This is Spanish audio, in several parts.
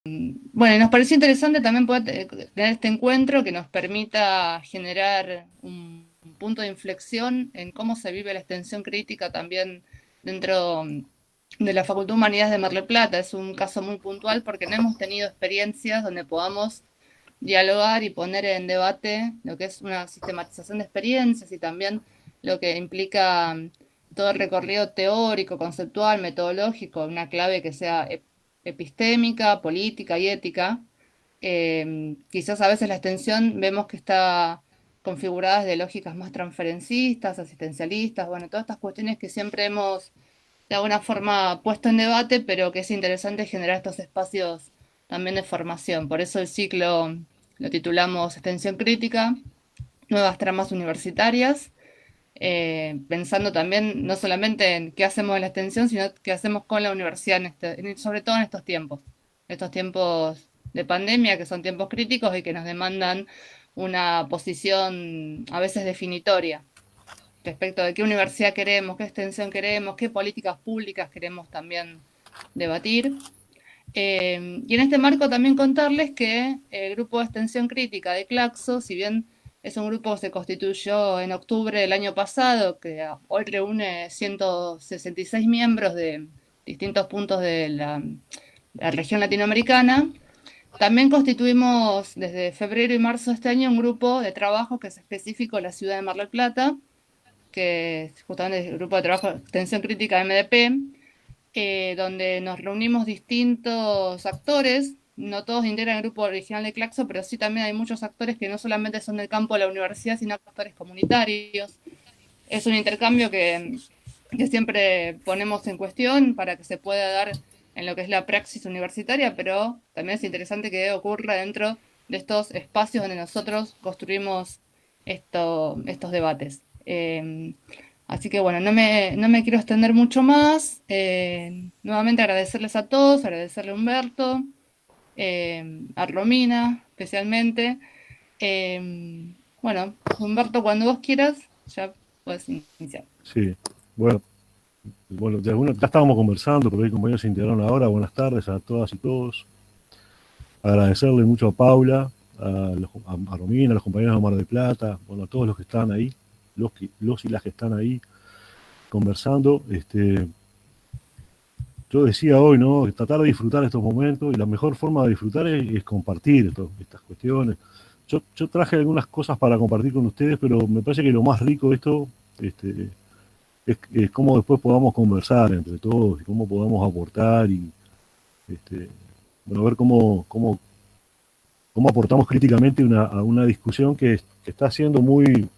Bueno, y nos pareció interesante también poder tener este encuentro que nos permita generar un punto de inflexión en cómo se vive la extensión crítica también dentro de la Facultad de Humanidades de Mar del Plata. Es un caso muy puntual porque no hemos tenido experiencias donde podamos dialogar y poner en debate lo que es una sistematización de experiencias y también lo que implica todo el recorrido teórico, conceptual, metodológico, una clave que sea epistémica, política y ética. Quizás a veces la extensión vemos que está configurada de lógicas más transferencistas, asistencialistas, bueno, todas estas cuestiones que siempre hemos de alguna forma puesto en debate, pero que es interesante generar estos espacios también de formación. Por eso el ciclo lo titulamos Extensión Crítica, Nuevas Tramas Universitarias, pensando también no solamente en qué hacemos en la extensión, sino qué hacemos con la universidad, sobre todo en estos tiempos de pandemia, que son tiempos críticos y que nos demandan una posición a veces definitoria respecto de qué universidad queremos, qué extensión queremos, qué políticas públicas queremos también debatir. Y en este marco también contarles que el grupo de extensión crítica de Claxo, si bien es un grupo que se constituyó en octubre del año pasado, que hoy reúne 166 miembros de distintos puntos de la región latinoamericana, también constituimos desde febrero y marzo de este año un grupo de trabajo que es específico de la ciudad de Mar del Plata, que es justamente el grupo de trabajo de extensión crítica MDP, donde nos reunimos distintos actores, no todos integran el grupo original de Claxo, pero sí también hay muchos actores que no solamente son del campo de la universidad, sino actores comunitarios. Es un intercambio que siempre ponemos en cuestión para que se pueda dar en lo que es la praxis universitaria, pero también es interesante que ocurra dentro de estos espacios donde nosotros construimos estos debates. Así que bueno, no me quiero extender mucho más. Nuevamente agradecerles a todos, agradecerle a Humberto, a Romina especialmente. Bueno, Humberto, cuando vos quieras, ya puedes iniciar. Sí, bueno, ya estábamos conversando, pero hay compañeros se integraron ahora. Buenas tardes a todas y todos. Agradecerle mucho a Paula, a Romina, a los compañeros de Mar del Plata, bueno, a todos los que están ahí, los y las que están ahí conversando. Yo decía hoy, ¿no? Tratar de disfrutar estos momentos y la mejor forma de disfrutar es compartir estas cuestiones. Yo traje algunas cosas para compartir con ustedes, pero me parece que lo más rico de esto este, es cómo después podamos conversar entre todos y cómo podamos aportar y este, bueno, ver cómo aportamos críticamente a una discusión que está siendo muy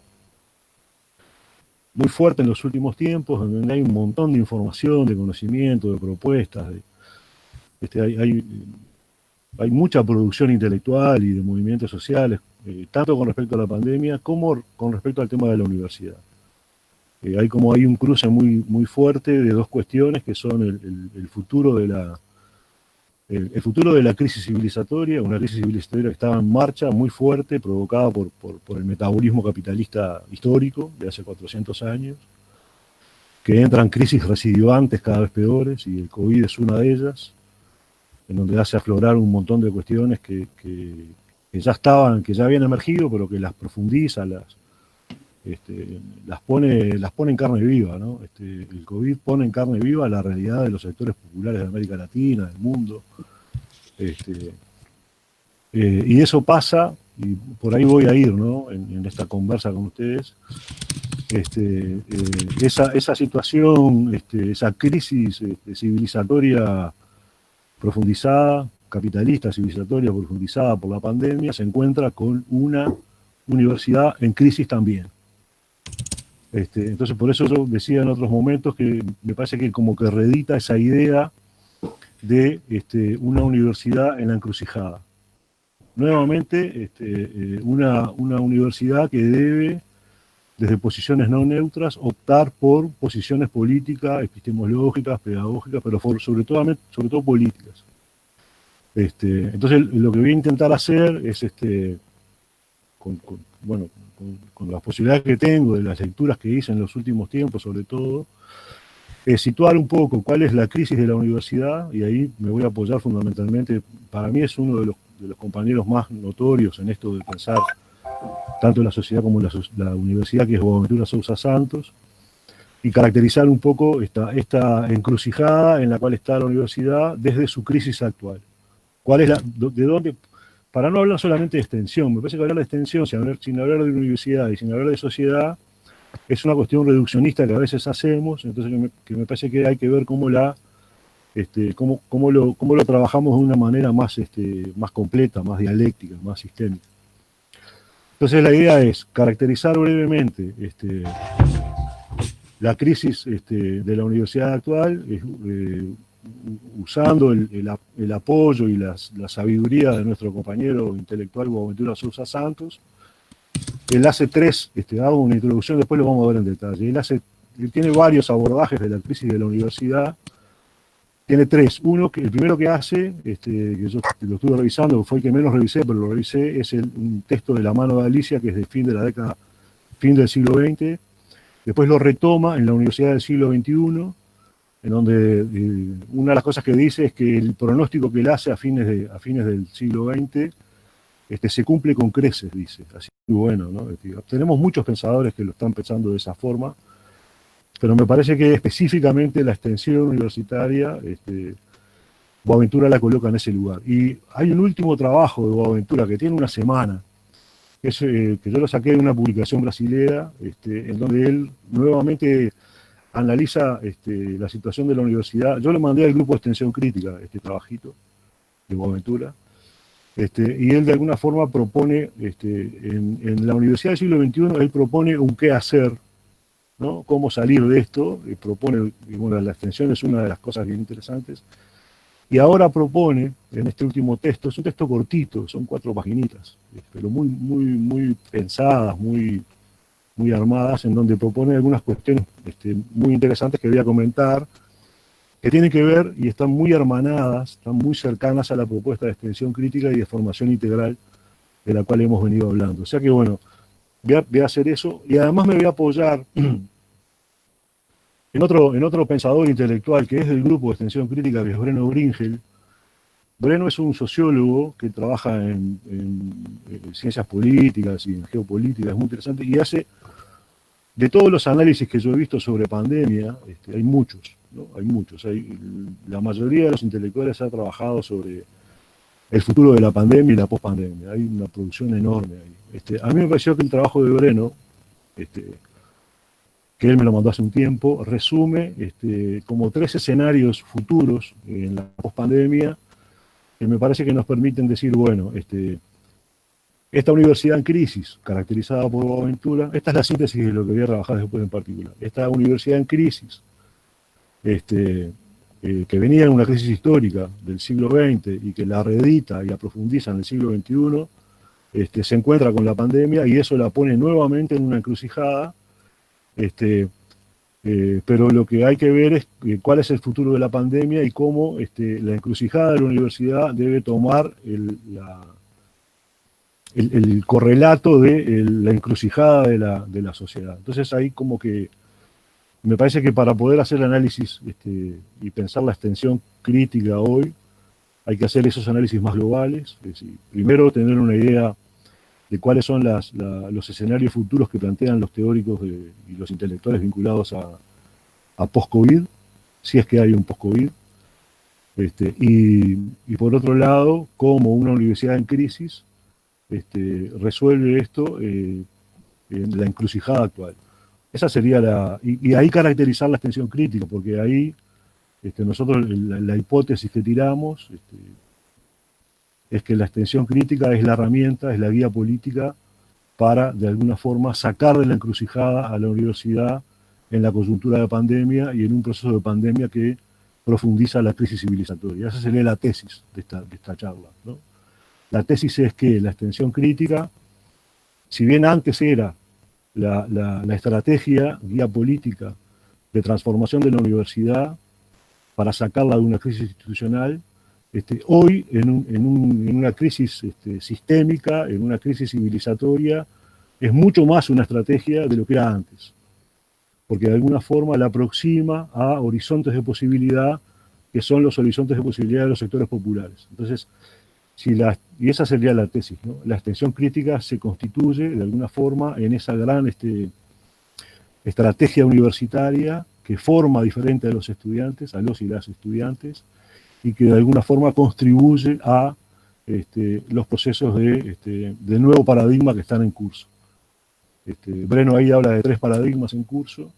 fuerte en los últimos tiempos, donde hay un montón de información, de conocimiento, de propuestas, este, hay, hay, hay mucha producción intelectual y de movimientos sociales, tanto con respecto a la pandemia como con respecto al tema de la universidad. Hay un cruce muy fuerte de dos cuestiones que son el futuro el futuro de la crisis civilizatoria, una crisis civilizatoria que estaba en marcha muy fuerte, provocada por el metabolismo capitalista histórico de hace 400 años, que entran crisis recidivantes cada vez peores, y el COVID es una de ellas, en donde hace aflorar un montón de cuestiones que ya estaban, que ya habían emergido, pero que las profundiza, las pone en carne viva, ¿no? El COVID pone en carne viva la realidad de los sectores populares de América Latina, del mundo. Este, y eso pasa, y por ahí voy a ir, ¿no? En esta conversa con ustedes. Esa situación, esa crisis civilizatoria profundizada, capitalista civilizatoria profundizada por la pandemia, se encuentra con una universidad en crisis también. Entonces, por eso yo decía en otros momentos que me parece que como que reedita esa idea de una universidad en la encrucijada. Nuevamente, una universidad que debe, desde posiciones no neutras, optar por posiciones políticas, epistemológicas, pedagógicas, pero sobre todo políticas. Entonces, lo que voy a intentar hacer es, bueno, con las posibilidades que tengo, de las lecturas que hice en los últimos tiempos, sobre todo, situar un poco cuál es la crisis de la universidad, y ahí me voy a apoyar fundamentalmente, para mí es uno de los compañeros más notorios en esto de pensar tanto la sociedad como la universidad, que es Boaventura Sousa Santos, y caracterizar un poco esta encrucijada en la cual está la universidad desde su crisis actual. ¿Cuál es de dónde? Para no hablar solamente de extensión, me parece que hablar de extensión sin hablar de universidad y sin hablar de sociedad es una cuestión reduccionista que a veces hacemos, entonces que me parece que hay que ver cómo cómo lo trabajamos de una manera más, más completa, más dialéctica, más sistémica. Entonces la idea es caracterizar brevemente la crisis de la universidad actual, usando el apoyo y la sabiduría de nuestro compañero intelectual Boaventura Sousa Santos. Él hace tres, hago una introducción, después lo vamos a ver en detalle. Él tiene varios abordajes de la crisis de la universidad. Tiene tres. El primero que hace, que yo lo estuve revisando, fue el que menos revisé, pero lo revisé, es un texto de La mano de Alicia, que es de fin del siglo XX. Después lo retoma en la Universidad del siglo XXI, en donde una de las cosas que dice es que el pronóstico que él hace a fines del siglo XX se cumple con creces, dice. Así que bueno, ¿no? Tenemos muchos pensadores que lo están pensando de esa forma, pero me parece que específicamente la extensión universitaria, Boaventura la coloca en ese lugar. Y hay un último trabajo de Boaventura que tiene una semana, que yo lo saqué de una publicación brasilera, en donde él nuevamente analiza la situación de la universidad. Yo le mandé al grupo de extensión crítica este trabajito de Boaventura, y él de alguna forma propone, en la Universidad del siglo XXI, él propone un qué hacer, ¿no? Cómo salir de esto, propone, y bueno, la extensión es una de las cosas bien interesantes, y ahora propone, en este último texto, es un texto cortito, son 4 paginitas, pero muy, muy, muy pensadas, muy, muy armadas, en donde propone algunas cuestiones muy interesantes que voy a comentar, que tienen que ver y están muy hermanadas, están muy cercanas a la propuesta de extensión crítica y de formación integral de la cual hemos venido hablando. O sea que bueno, voy a hacer eso, y además me voy a apoyar en otro pensador intelectual que es del grupo de extensión crítica, que es Breno Bringel. Breno es un sociólogo que trabaja en ciencias políticas y en geopolítica, es muy interesante, y hace, de todos los análisis que yo he visto sobre pandemia, hay muchos, ¿no? Hay muchos. La mayoría de los intelectuales ha trabajado sobre el futuro de la pandemia y la pospandemia. Hay una producción enorme ahí. A mí me pareció que el trabajo de Breno, que él me lo mandó hace un tiempo, resume como 3 escenarios futuros en la pospandemia, que me parece que nos permiten decir, bueno, esta universidad en crisis, caracterizada por Boaventura, esta es la síntesis de lo que voy a trabajar después en particular. Esta universidad en crisis, que venía en una crisis histórica del siglo XX y que la reedita y la profundiza en el siglo XXI, se encuentra con la pandemia y eso la pone nuevamente en una encrucijada, pero lo que hay que ver es cuál es el futuro de la pandemia y cómo la encrucijada de la universidad debe tomar el correlato de la encrucijada de la sociedad. Entonces ahí como que me parece que para poder hacer análisis y pensar la extensión crítica hoy, hay que hacer esos análisis más globales. Es decir, primero tener una idea de cuáles son los escenarios futuros que plantean los teóricos y los intelectuales vinculados a post-COVID, si es que hay un post-COVID. Y por otro lado, cómo una universidad en crisis resuelve esto en la encrucijada actual. Esa sería y ahí caracterizar la extensión crítica, porque ahí nosotros la hipótesis que tiramos es que la extensión crítica es la herramienta, es la guía política para, de alguna forma, sacar de la encrucijada a la universidad en la coyuntura de pandemia y en un proceso de pandemia que profundiza la crisis civilizatoria. Esa sería la tesis de esta charla, ¿no? La tesis es que la extensión crítica, si bien antes era la estrategia, guía política de transformación de la universidad para sacarla de una crisis institucional, hoy en una crisis sistémica, en una crisis civilizatoria, es mucho más una estrategia de lo que era antes. porque de alguna forma la aproxima a horizontes de posibilidad que son los horizontes de posibilidad de los sectores populares. Entonces, y esa sería la tesis, ¿no? La extensión crítica se constituye de alguna forma en esa gran estrategia universitaria que forma diferente a los estudiantes, a los y las estudiantes, y que de alguna forma contribuye a los procesos de nuevo paradigma que están en curso. Breno ahí habla de 3 paradigmas en curso.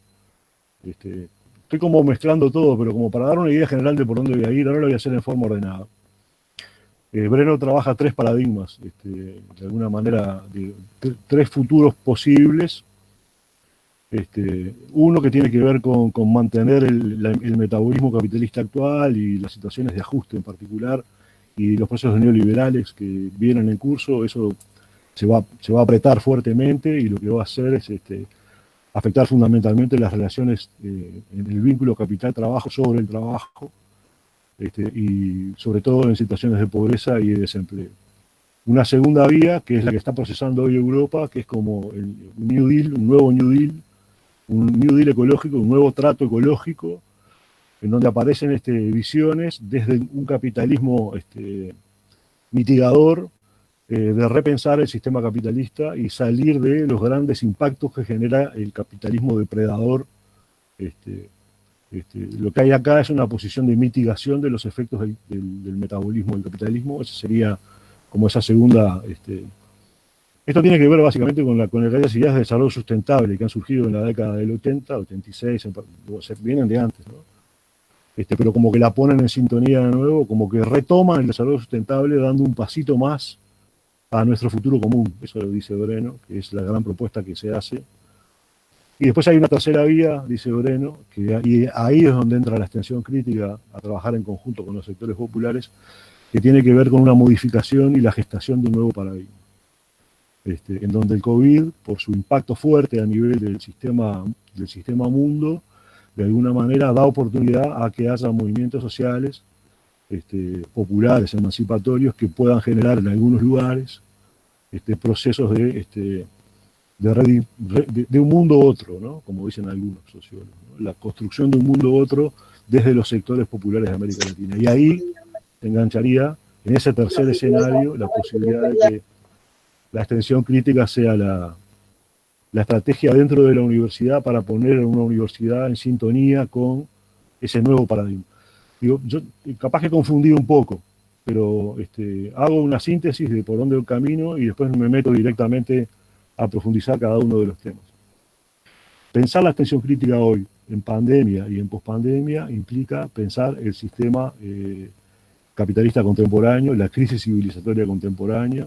Estoy como mezclando todo, pero como para dar una idea general de por dónde voy a ir, ahora lo voy a hacer en forma ordenada. Breno trabaja 3 paradigmas, de alguna manera, 3 futuros posibles. Uno que tiene que ver con mantener el metabolismo capitalista actual y las situaciones de ajuste en particular, y los procesos neoliberales que vienen en curso. Eso se va a apretar fuertemente, y lo que va a hacer es afectar fundamentalmente las relaciones en el vínculo capital-trabajo sobre el trabajo, y sobre todo en situaciones de pobreza y de desempleo. Una segunda vía, que es la que está procesando hoy Europa, que es como el New Deal, un nuevo New Deal, un New Deal ecológico, un nuevo trato ecológico, en donde aparecen visiones desde un capitalismo mitigador, de repensar el sistema capitalista y salir de los grandes impactos que genera el capitalismo depredador. Lo que hay acá es una posición de mitigación de los efectos del metabolismo del capitalismo. Esa sería como esa segunda. Esto tiene que ver básicamente con las ideas de desarrollo sustentable que han surgido en la década del 80, 86, vienen de antes, ¿no? Pero como que la ponen en sintonía de nuevo, como que retoman el desarrollo sustentable dando un pasito más a nuestro futuro común. Eso lo dice Breno, que es la gran propuesta que se hace. Y después hay una tercera vía, dice Breno, y ahí es donde entra la extensión crítica a trabajar en conjunto con los sectores populares, que tiene que ver con una modificación y la gestación de un nuevo paradigma. En donde el COVID, por su impacto fuerte a nivel del sistema mundo, de alguna manera da oportunidad a que haya movimientos sociales populares, emancipatorios, que puedan generar en algunos lugares procesos de un mundo otro, ¿no? Como dicen algunos sociólogos, ¿no? La construcción de un mundo otro desde los sectores populares de América Latina. Y ahí se engancharía, en ese tercer escenario, la posibilidad de que la extensión crítica sea la estrategia dentro de la universidad para poner a una universidad en sintonía con ese nuevo paradigma. Digo, yo capaz que confundí un poco, pero hago una síntesis de por dónde el camino y después me meto directamente a profundizar cada uno de los temas. Pensar la extensión crítica hoy, en pandemia y en pospandemia, implica pensar el sistema capitalista contemporáneo, la crisis civilizatoria contemporánea,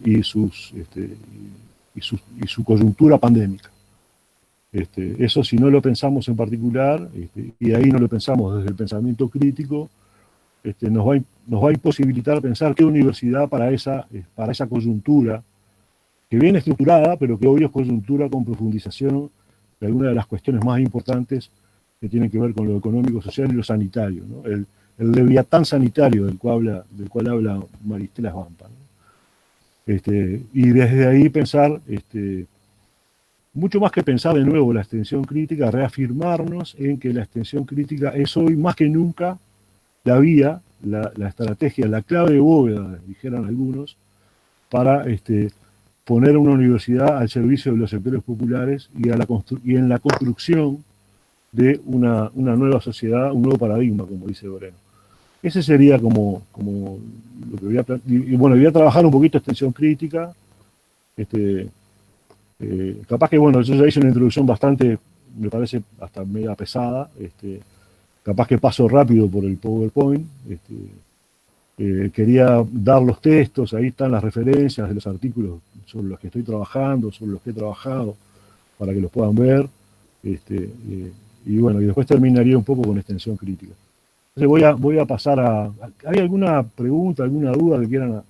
y su coyuntura pandémica. Eso, si no lo pensamos en particular, y ahí no lo pensamos desde el pensamiento crítico, nos va a imposibilitar pensar qué universidad para esa coyuntura, que viene estructurada, pero que hoy es coyuntura con profundización de algunas de las cuestiones más importantes que tienen que ver con lo económico, social y lo sanitario, ¿no? El leviatán sanitario del cual habla Maristela Svampa, ¿no? Y desde ahí pensar, mucho más que pensar de nuevo la extensión crítica, reafirmarnos en que la extensión crítica es hoy más que nunca la vía, la estrategia, la clave de bóveda, dijeran algunos, para poner una universidad al servicio de los sectores populares y en la construcción de una nueva sociedad, un nuevo paradigma, como dice Breno. Ese sería como lo que voy a plantear. Y bueno, voy a trabajar un poquito extensión crítica. Capaz que, bueno, yo ya hice una introducción bastante, me parece, hasta media pesada. Capaz que paso rápido por el PowerPoint. Quería dar los textos, ahí están las referencias de los artículos sobre los que estoy trabajando, sobre los que he trabajado, para que los puedan ver. Y bueno, y después terminaría un poco con extensión crítica. Entonces voy a pasar a... ¿Hay alguna pregunta, alguna duda que quieran,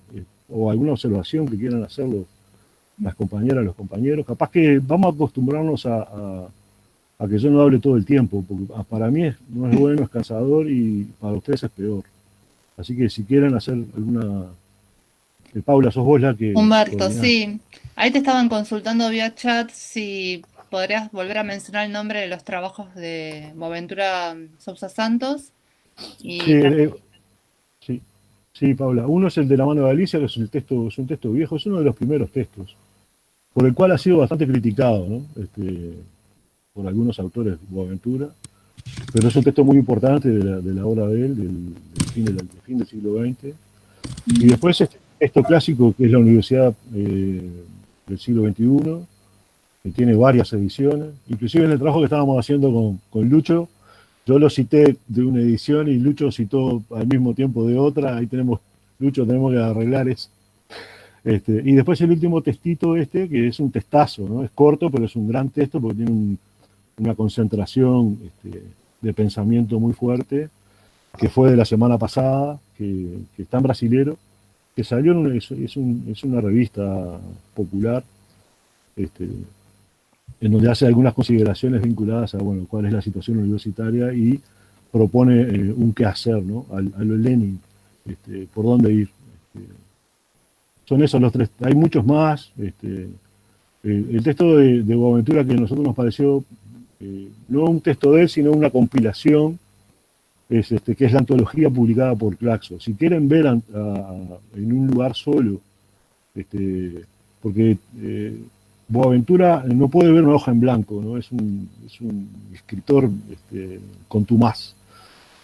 o alguna observación que quieran hacer las compañeras, los compañeros? Capaz que vamos a acostumbrarnos a que yo no hable todo el tiempo, porque para mí no es bueno, es cansador, y para ustedes es peor. Así que si quieren hacer alguna... Paula, sos vos la que... Humberto, coordinás. sí. Ahí te estaban consultando vía chat si podrías volver a mencionar el nombre de los trabajos de Boaventura Sousa Santos. Sí, Y sí, sí, Paula. Uno es el de La mano de Alicia, que es un texto viejo, es uno de los primeros textos, por el cual ha sido bastante criticado, ¿no? Por algunos autores de Boaventura, pero es un texto muy importante de la obra de él, del fin del siglo XX. Y después este texto clásico, que es la Universidad del siglo XXI, que tiene varias ediciones. Inclusive en el trabajo que estábamos haciendo con Lucho, yo lo cité de una edición y Lucho citó al mismo tiempo de otra. Ahí tenemos, Lucho, tenemos que arreglar eso. Y después el último textito que es un testazo, ¿no? Es corto, pero es un gran texto porque tiene una concentración de pensamiento muy fuerte, que fue de la semana pasada, que está en brasilero, que salió es una revista popular, en donde hace algunas consideraciones vinculadas a, bueno, cuál es la situación universitaria y propone un qué hacer, ¿no? A lo Lenin, por dónde ir. Son esos los tres, hay muchos más. El texto de Boaventura que a nosotros nos pareció no un texto de él, sino una compilación, que es la antología publicada por Claxo. Si quieren ver en un lugar solo, porque Boaventura no puede ver una hoja en blanco, ¿no? Es un escritor contumaz,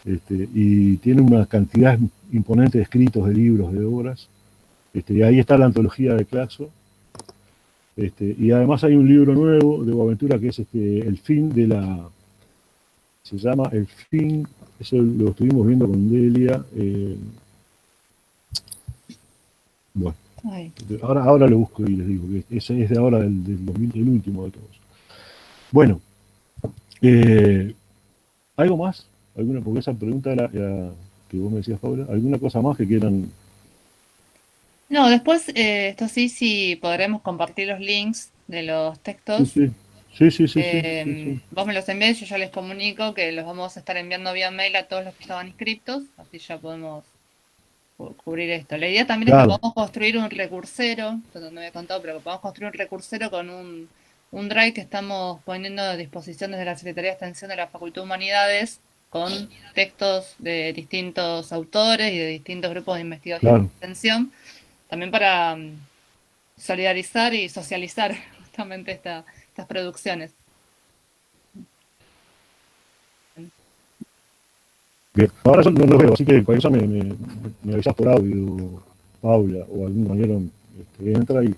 y tiene una cantidad imponente de escritos, de libros, de obras. Y ahí está la antología de Claxo. Y además hay un libro nuevo de Boaventura que es El fin de la... Se llama El fin, eso lo estuvimos viendo con Delia. Bueno, ay, ahora lo busco y les digo que ese es de ahora del 2000, el último de todos. Bueno, ¿algo más? ¿Alguna? Porque esa pregunta era que vos me decías, Paula. ¿Alguna cosa más que quieran? no, después, esto sí, sí podremos compartir los links de los Sí, textos. sí. Sí, sí, sí, sí, sí, sí. Vos me los envíes, yo ya les comunico que los vamos a estar enviando vía mail a todos los que estaban inscriptos, así ya podemos cubrir esto. La idea también es que Claro, podamos construir un recursero, esto no me había contado, pero que podamos construir un recursero con un drive que estamos poniendo a disposición desde la Secretaría de Extensión de la Facultad de Humanidades, con textos de distintos autores y de distintos grupos de investigación y claro. extensión, también para solidarizar y socializar justamente estas producciones. Bien. Ahora yo no lo veo, así que cualquier cosa me avisás por audio, Paula, o algún compañero entra y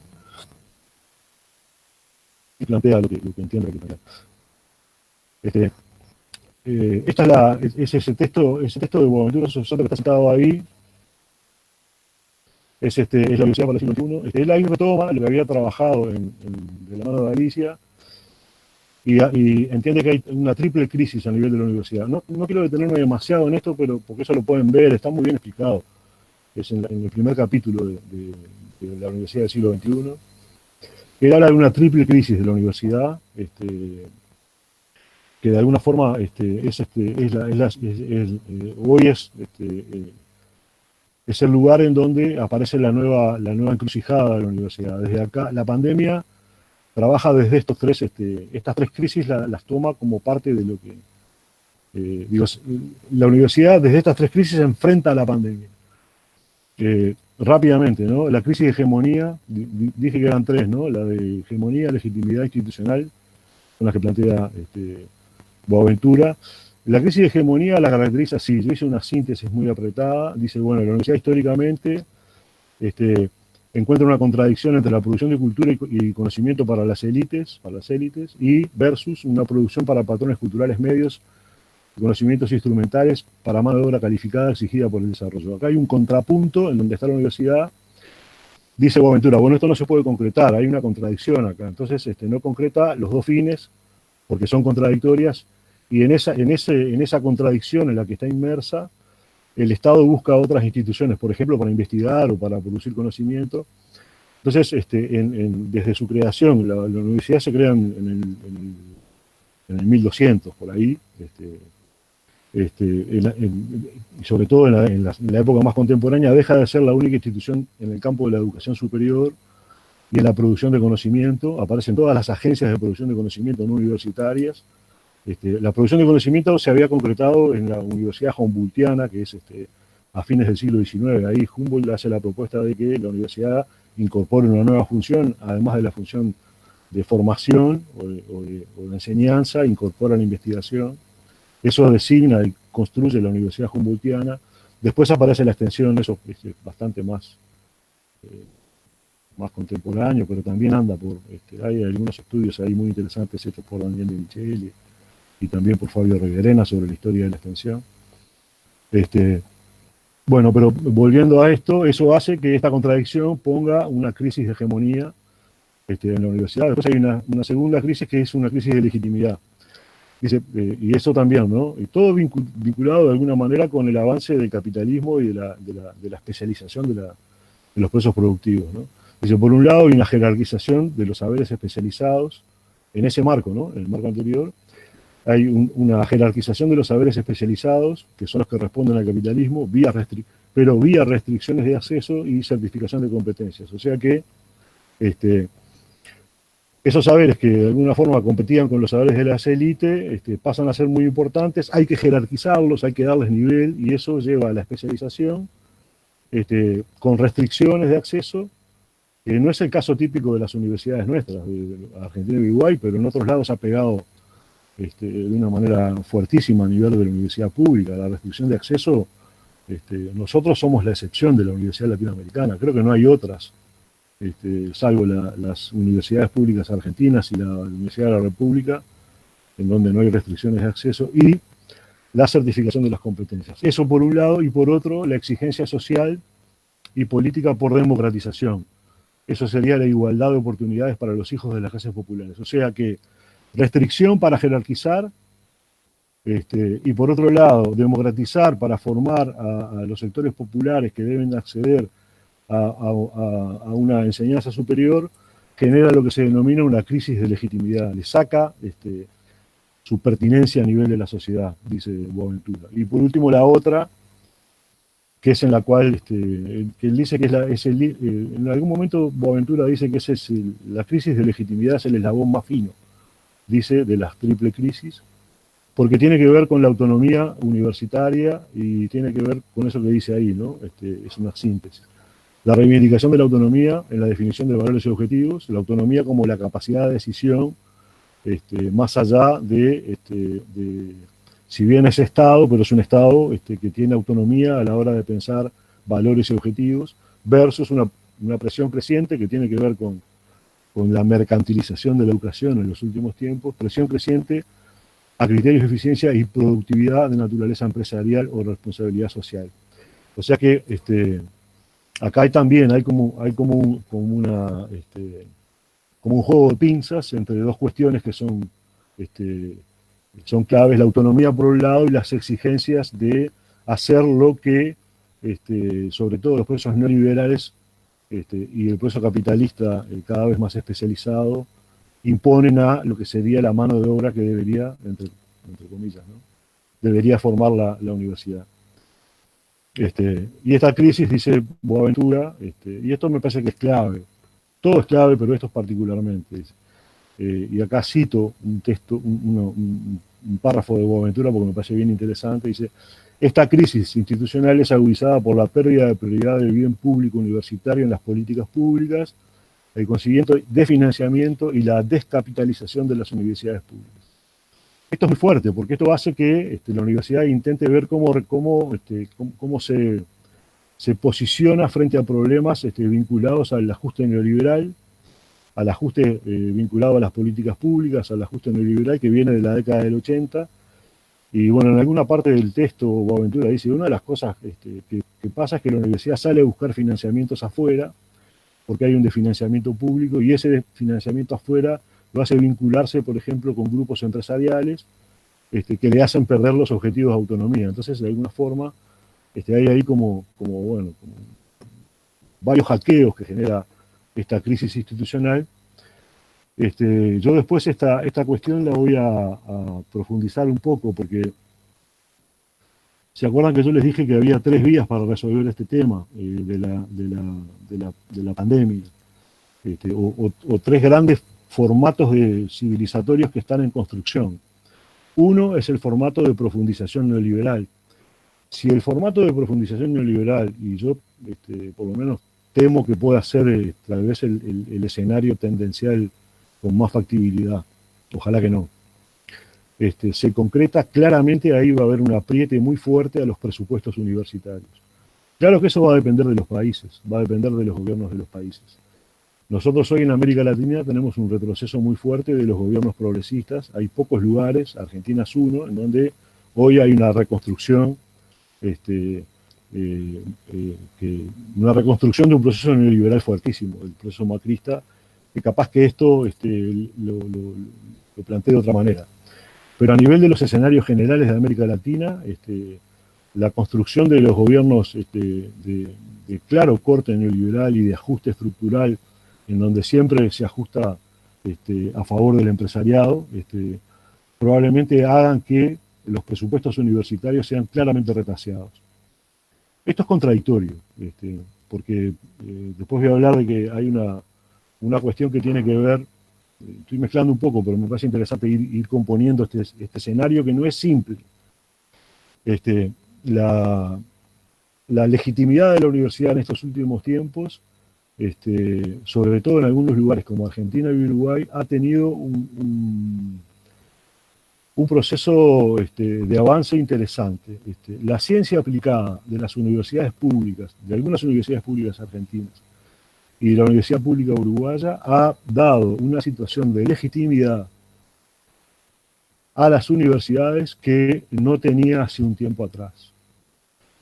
plantea lo que entiende que plantea. Este, es ese texto de Boaventura Sosa que está citado ahí, es la Universidad para el siglo XXI. Él ahí retoma lo que había trabajado de la mano de Alicia y entiende que hay una triple crisis a nivel de la universidad. No quiero detenerme demasiado en esto, pero porque eso lo pueden ver, está muy bien explicado. Es en el primer capítulo de la Universidad del siglo XXI. Él habla de una triple crisis de la universidad, que de alguna forma hoy es el lugar en donde aparece la nueva encrucijada de la universidad. Desde acá, la pandemia trabaja desde estas tres crisis, las toma como parte de lo que... la universidad desde estas tres crisis se enfrenta a la pandemia. Rápidamente, ¿no? La crisis de hegemonía, dije que eran tres, ¿no? La de hegemonía, legitimidad institucional, son las que plantea Boaventura. La crisis de hegemonía la caracteriza así, yo hice una síntesis muy apretada, dice, bueno, la universidad históricamente encuentra una contradicción entre la producción de cultura y conocimiento para las élites, y versus una producción para patrones culturales medios, conocimientos instrumentales para mano de obra calificada exigida por el desarrollo. Acá hay un contrapunto en donde está la universidad. Dice Boaventura, bueno, esto no se puede concretar, hay una contradicción acá. Entonces no concreta los dos fines porque son contradictorias y en esa contradicción en la que está inmersa, el Estado busca otras instituciones, por ejemplo, para investigar o para producir conocimiento. Entonces, desde su creación, la universidad se crea en el 1200, por ahí, y sobre todo en la época más contemporánea, deja de ser la única institución en el campo de la educación superior y en la producción de conocimiento. Aparecen todas las agencias de producción de conocimiento no universitarias. La producción de conocimiento se había concretado en la Universidad Humboldtiana, que es a fines del siglo XIX. Ahí Humboldt hace la propuesta de que la universidad incorpore una nueva función, además de la función de formación o de enseñanza, incorpora la investigación. Eso designa y construye la Universidad Humboldtiana. Después aparece la extensión, eso es bastante más contemporáneo, pero también anda por, hay algunos estudios ahí muy interesantes hechos por Daniel de Micheli y también por Fabio Reverena sobre la historia de la extensión. Bueno, pero volviendo a esto, eso hace que esta contradicción ponga una crisis de hegemonía en la universidad. Después hay una segunda crisis que es una crisis de legitimidad. Dice, y eso también, ¿no? Y todo vinculado de alguna manera con el avance del capitalismo y de la especialización de los procesos productivos, ¿no? Dice, por un lado hay una jerarquización de los saberes especializados en ese marco, ¿no? En el marco anterior. Hay una jerarquización de los saberes especializados, que son los que responden al capitalismo, pero vía restricciones de acceso y certificación de competencias. O sea que esos saberes que de alguna forma competían con los saberes de las élites pasan a ser muy importantes, hay que jerarquizarlos, hay que darles nivel, y eso lleva a la especialización con restricciones de acceso, que no es el caso típico de las universidades nuestras, de Argentina y Uruguay, pero en otros lados ha pegado de una manera fuertísima a nivel de la universidad pública. La restricción de acceso, nosotros somos la excepción de la universidad latinoamericana, creo que no hay otras, salvo las universidades públicas argentinas y la Universidad de la República, en donde no hay restricciones de acceso, y la certificación de las competencias. Eso por un lado, y por otro, la exigencia social y política por democratización. Eso sería la igualdad de oportunidades para los hijos de las clases populares. O sea que restricción para jerarquizar, y por otro lado, democratizar para formar a los sectores populares que deben acceder a una enseñanza superior, genera lo que se denomina una crisis de legitimidad. Le saca su pertinencia a nivel de la sociedad, dice Boaventura. Y por último, la otra, que es en la cual, que él dice que en algún momento Boaventura dice que la crisis de legitimidad es el eslabón más fino, dice, de las triple crisis, porque tiene que ver con la autonomía universitaria y tiene que ver con eso que dice ahí, ¿no? Es una síntesis. La reivindicación de la autonomía en la definición de valores y objetivos, la autonomía como la capacidad de decisión, más allá si bien es Estado, pero es un Estado que tiene autonomía a la hora de pensar valores y objetivos, versus una presión creciente que tiene que ver con la mercantilización de la educación en los últimos tiempos, presión creciente a criterios de eficiencia y productividad de naturaleza empresarial o responsabilidad social. O sea que acá hay como un juego de pinzas entre dos cuestiones que son claves: la autonomía por un lado y las exigencias de hacer lo que, sobre todo los procesos neoliberales y el proceso capitalista cada vez más especializado, imponen a lo que sería la mano de obra que debería, entre comillas, ¿no? Debería formar la universidad. Y esta crisis, dice Boaventura, y esto me parece que es clave, todo es clave, pero esto es particularmente, dice, y acá cito un texto, un párrafo de Boaventura porque me parece bien interesante, dice: esta crisis institucional es agudizada por la pérdida de prioridad del bien público universitario en las políticas públicas, el consiguiente desfinanciamiento y la descapitalización de las universidades públicas. Esto es muy fuerte, porque esto hace que la universidad intente ver cómo se posiciona frente a problemas vinculados al ajuste neoliberal, al ajuste vinculado a las políticas públicas, al ajuste neoliberal que viene de la década del 80. Y bueno, en alguna parte del texto Boaventura dice: una de las cosas que pasa es que la universidad sale a buscar financiamientos afuera, porque hay un desfinanciamiento público, y ese financiamiento afuera lo hace vincularse, por ejemplo, con grupos empresariales que le hacen perder los objetivos de autonomía. Entonces, de alguna forma, hay ahí como varios hackeos que genera esta crisis institucional. Yo después esta cuestión la voy a profundizar un poco, porque ¿se acuerdan que yo les dije que había 3 vías para resolver este tema de la pandemia? o tres grandes formatos civilizatorios que están en construcción. Uno es el formato de profundización neoliberal. Si el formato de profundización neoliberal, y yo por lo menos temo que pueda ser tal vez el escenario tendencial con más factibilidad, ojalá que no, se concreta, claramente ahí va a haber un apriete muy fuerte a los presupuestos universitarios. Claro que eso va a depender de los países, va a depender de los gobiernos de los países. Nosotros hoy en América Latina tenemos un retroceso muy fuerte de los gobiernos progresistas. Hay pocos lugares, Argentina es uno, en donde hoy hay una reconstrucción, una reconstrucción de un proceso neoliberal fuertísimo, el proceso macrista, que capaz que esto lo plantee de otra manera. Pero a nivel de los escenarios generales de América Latina, la construcción de los gobiernos de claro corte neoliberal y de ajuste estructural, en donde siempre se ajusta a favor del empresariado, probablemente hagan que los presupuestos universitarios sean claramente retaseados. Esto es contradictorio, porque después voy a hablar de que hay una cuestión que tiene que ver, estoy mezclando un poco, pero me parece interesante ir componiendo este escenario que no es simple. La legitimidad de la universidad en estos últimos tiempos, sobre todo en algunos lugares como Argentina y Uruguay, ha tenido un proceso de avance interesante. La ciencia aplicada de las universidades públicas, de algunas universidades públicas argentinas y de la Universidad Pública Uruguaya, ha dado una situación de legitimidad a las universidades que no tenía hace un tiempo atrás.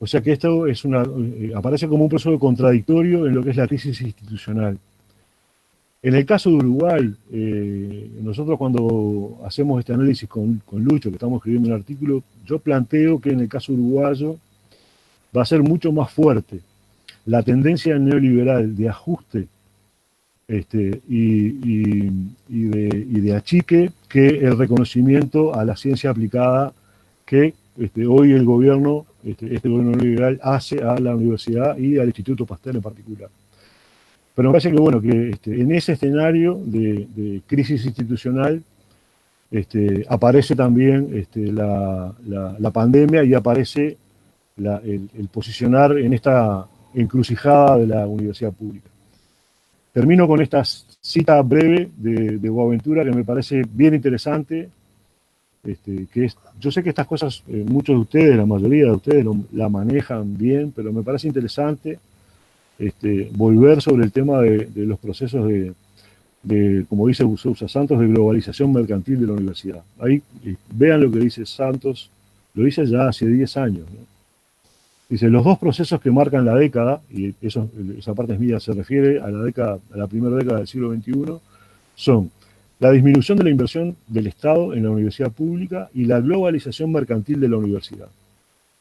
O sea que esto es aparece como un proceso contradictorio en lo que es la crisis institucional. En el caso de Uruguay, nosotros cuando hacemos este análisis con Lucho, que estamos escribiendo un artículo, yo planteo que en el caso uruguayo va a ser mucho más fuerte la tendencia neoliberal de ajuste y de achique que el reconocimiento a la ciencia aplicada que hoy el gobierno, este gobierno neoliberal, hace a la universidad y al Instituto Pasteur en particular. Pero me parece que, bueno, que en ese escenario de crisis institucional aparece también la pandemia y aparece el posicionar en esta encrucijada de la universidad pública. Termino con esta cita breve de Boaventura que me parece bien interesante, yo sé que estas cosas muchos de ustedes, la mayoría de ustedes la manejan bien, pero me parece interesante volver sobre el tema de los procesos como dice Sousa Santos, de globalización mercantil de la universidad. Ahí vean lo que dice Santos, lo dice ya hace 10 años, ¿no? Dice, los dos procesos que marcan la década, y esa parte es mía, se refiere a la primera década del siglo XXI, son la disminución de la inversión del Estado en la universidad pública y la globalización mercantil de la universidad.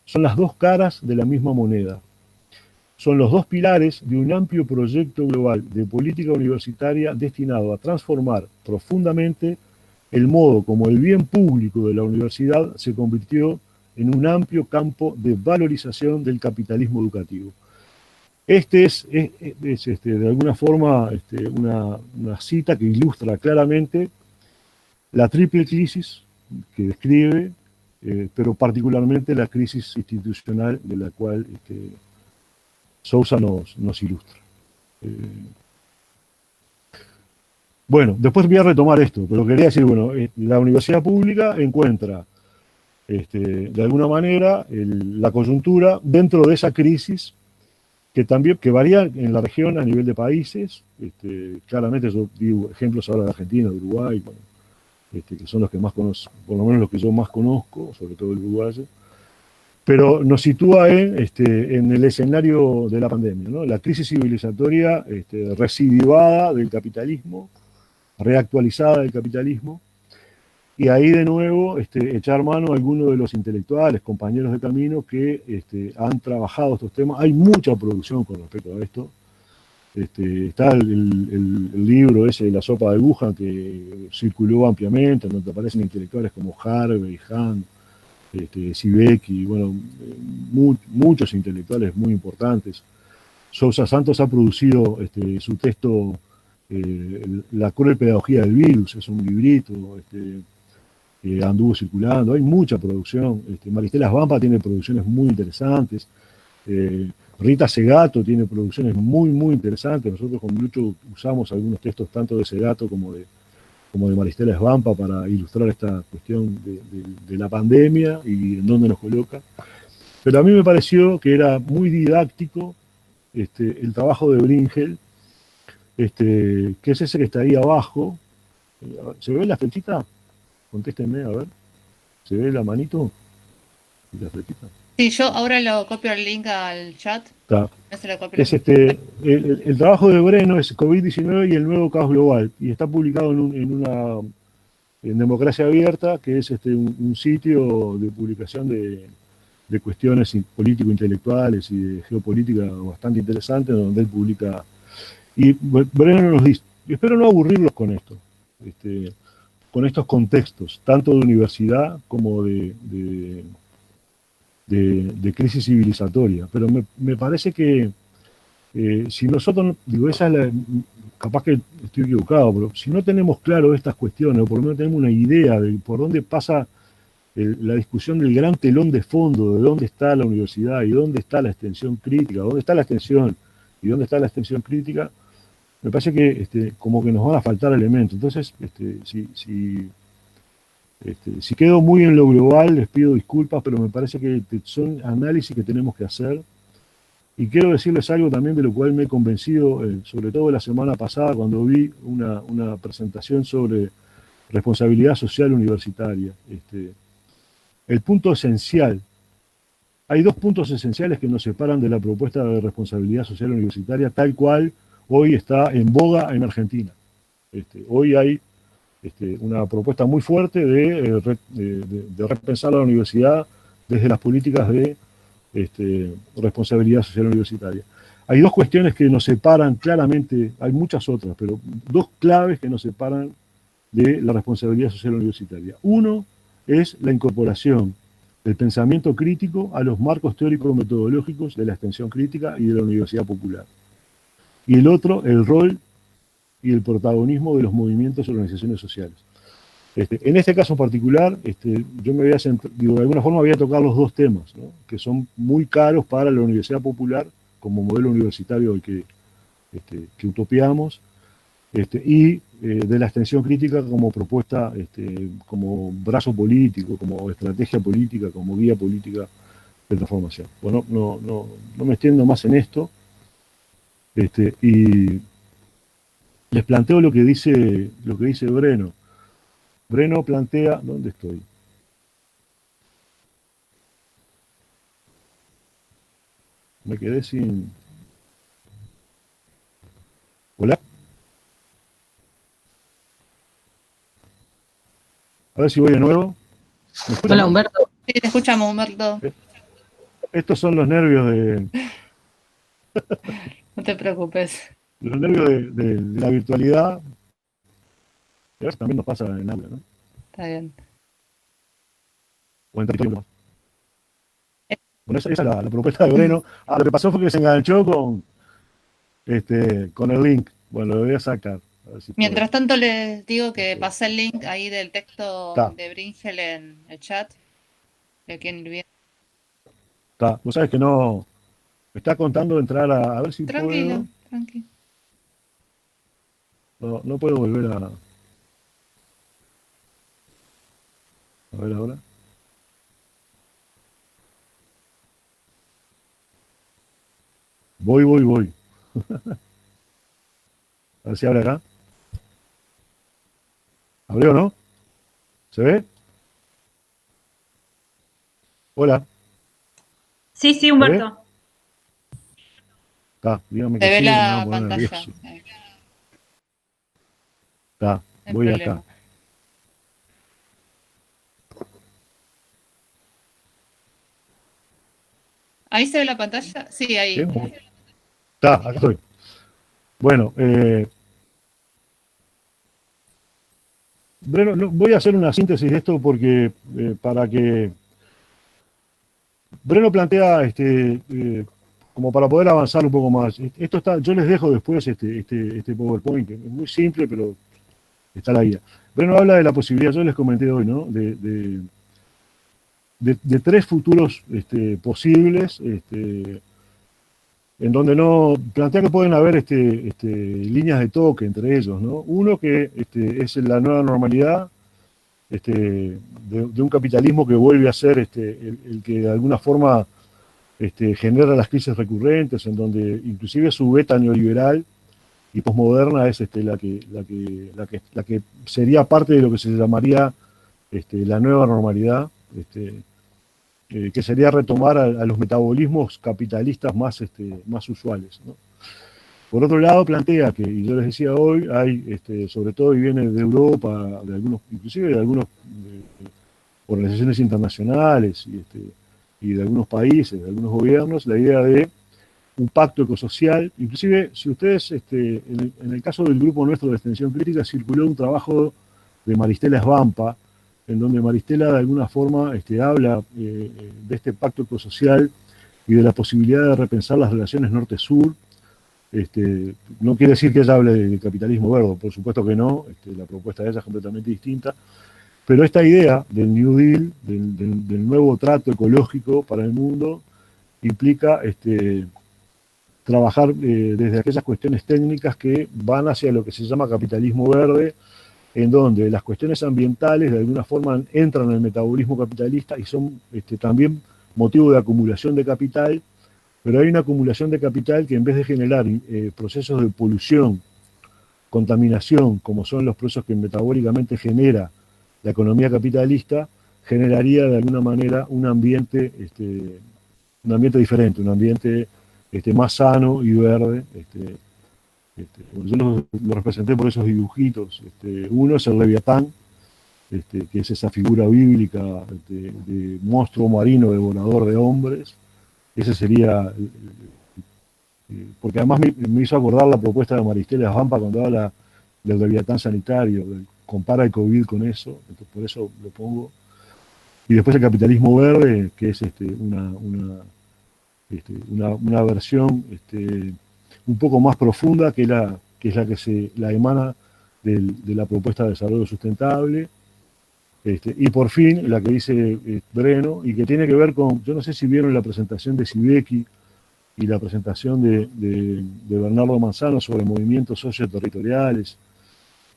Son las dos caras de la misma moneda. Son los dos pilares de un amplio proyecto global de política universitaria destinado a transformar profundamente el modo como el bien público de la universidad se convirtió en un amplio campo de valorización del capitalismo educativo. Es de alguna forma una cita que ilustra claramente la triple crisis que describe, pero particularmente la crisis institucional de la cual Sousa nos ilustra. Bueno, después voy a retomar esto, pero quería decir, bueno, la universidad pública encuentra, de alguna manera, la coyuntura dentro de esa crisis que varía en la región a nivel de países. Claramente yo digo ejemplos ahora de Argentina, de Uruguay, bueno, que son los que más conozco, por lo menos los que yo más conozco, sobre todo el uruguayo, pero nos sitúa en el escenario de la pandemia, ¿no? La crisis civilizatoria recidivada del capitalismo, reactualizada del capitalismo, y ahí de nuevo echar mano a algunos de los intelectuales, compañeros de camino que han trabajado estos temas. Hay mucha producción con respecto a esto. Está el libro ese de La sopa de Wuhan que circuló ampliamente, donde aparecen intelectuales como Harvey, Hahn, Sibeki, bueno, muchos intelectuales muy importantes. Sousa Santos ha producido su texto La cruel pedagogía del virus, es un librito, que anduvo circulando, hay mucha producción. Maristela Svampa tiene producciones muy interesantes. Rita Segato tiene producciones muy, muy interesantes. Nosotros con Lucho usamos algunos textos tanto de Segato como de Maristela Svampa para ilustrar esta cuestión de la pandemia y en dónde nos coloca. Pero a mí me pareció que era muy didáctico el trabajo de Bringel, que es ese que está ahí abajo. ¿Se ve la flechita? Contéstenme, a ver. ¿Se ve la manito? ¿Y la flechita? Sí, yo ahora lo copio el link al chat. Está. No se lo copio Es la- el trabajo de Breno es COVID-19 y el nuevo caos global. Y está publicado en Democracia Abierta, que es un sitio de publicación de cuestiones político-intelectuales y de geopolítica bastante interesante, donde él publica. Y Breno nos dice, yo espero no aburrirlos con esto, con estos contextos, tanto de universidad como de crisis civilizatoria. Pero me parece que si nosotros, digo, capaz que estoy equivocado, pero si no tenemos claro estas cuestiones, o por lo menos tenemos una idea de por dónde pasa la discusión del gran telón de fondo, de dónde está la universidad y dónde está la extensión crítica, dónde está la extensión y dónde está la extensión crítica, me parece que como que nos van a faltar elementos. Entonces, si quedo muy en lo global, les pido disculpas, pero me parece que son análisis que tenemos que hacer. Y quiero decirles algo también de lo cual me he convencido, sobre todo la semana pasada, cuando vi una presentación sobre responsabilidad social universitaria. El punto esencial, hay dos puntos esenciales que nos separan de la propuesta de responsabilidad social universitaria, tal cual hoy está en boga en Argentina. Hoy hay una propuesta muy fuerte de repensar la universidad desde las políticas de responsabilidad social universitaria. Hay dos cuestiones que nos separan claramente, hay muchas otras, pero dos claves que nos separan de la responsabilidad social universitaria. Uno es la incorporación del pensamiento crítico a los marcos teóricos metodológicos de la extensión crítica y de la universidad popular. Y el otro, el rol y el protagonismo de los movimientos y organizaciones sociales. En este caso en particular, yo me voy a de alguna forma voy a tocar los dos temas, ¿no? Que son muy caros para la Universidad Popular como modelo universitario que utopiamos, y de la extensión crítica como propuesta, como brazo político, como estrategia política, como guía política de transformación. Bueno, no me extiendo más en esto, y les planteo lo que dice Breno. Breno plantea, ¿dónde estoy? Me quedé sin... ¿Hola? A ver si voy de nuevo. Hola, Humberto. Sí, te escuchamos, Humberto. Estos son los nervios No te preocupes. de la virtualidad. Y a veces también nos pasa en aula, ¿no? Está bien. O en territorio. Bueno, esa es la propuesta de Breno. Lo que pasó fue que se enganchó con el link. Bueno, lo voy a sacar. A ver si Mientras tanto, les digo que Ok. pasé el link ahí del texto Está, de Bringel en el chat. Que quieren ir viendo. está. Vos sabés que no... Me está contando entrar a ver si Tranquilo, puedo. tranquilo. No puedo volver a... A ver ahora. Voy. A ver si abre acá. ¿Abrió o no? ¿Se ve? Hola. Sí, sí, ¿Se ve? Humberto. Está, dígame Se que ve sí, me va a la poner pantalla. nervioso. No Está, hay voy problema. acá. ¿Ahí se ve la pantalla? Sí, ahí. Está, acá estoy. Bueno, Breno, voy a hacer una síntesis de esto porque para que Breno plantea como para poder avanzar un poco más. Esto está, yo les dejo después este PowerPoint, que es muy simple, pero está la guía. Breno habla de la posibilidad, yo les comenté hoy, ¿no? De tres futuros posibles, en donde no plantea que pueden haber líneas de toque entre ellos, ¿no? Uno que es la nueva normalidad, de un capitalismo que vuelve a ser el que de alguna forma genera las crisis recurrentes, en donde inclusive su beta neoliberal y posmoderna es la que sería parte de lo que se llamaría la nueva normalidad, que sería retomar a los metabolismos capitalistas más usuales, ¿no? Por otro lado, plantea que, y yo les decía hoy, hay, sobre todo, y viene de Europa, inclusive de algunas organizaciones internacionales y de algunos países, de algunos gobiernos, la idea de un pacto ecosocial. Inclusive, si ustedes, en el caso del grupo nuestro de extensión crítica, circuló un trabajo de Maristela Svampa, en donde Maristela de alguna forma habla de este pacto ecosocial y de la posibilidad de repensar las relaciones norte-sur. No quiere decir que ella hable de capitalismo verde, por supuesto que no, la propuesta de ella es completamente distinta, pero esta idea del New Deal, del nuevo trato ecológico para el mundo, implica trabajar desde aquellas cuestiones técnicas que van hacia lo que se llama capitalismo verde, en donde las cuestiones ambientales de alguna forma entran en el metabolismo capitalista y son también motivo de acumulación de capital, pero hay una acumulación de capital que en vez de generar procesos de polución, contaminación, como son los procesos que metabólicamente genera la economía capitalista, generaría de alguna manera un ambiente diferente, un ambiente más sano y verde. Yo lo representé por esos dibujitos. Uno es el Leviatán, que es esa figura bíblica de monstruo marino devorador de hombres. Ese sería, porque además me hizo acordar la propuesta de Maristela Svampa cuando habla del Leviatán sanitario, compara el COVID con eso, entonces por eso lo pongo. Y después el capitalismo verde, que es una versión un poco más profunda, que es la que se emana de la propuesta de desarrollo sustentable. Y por fin, la que dice Breno, y que tiene que ver con, yo no sé si vieron la presentación de Sibeki y la presentación de Bernardo Manzano sobre movimientos socioterritoriales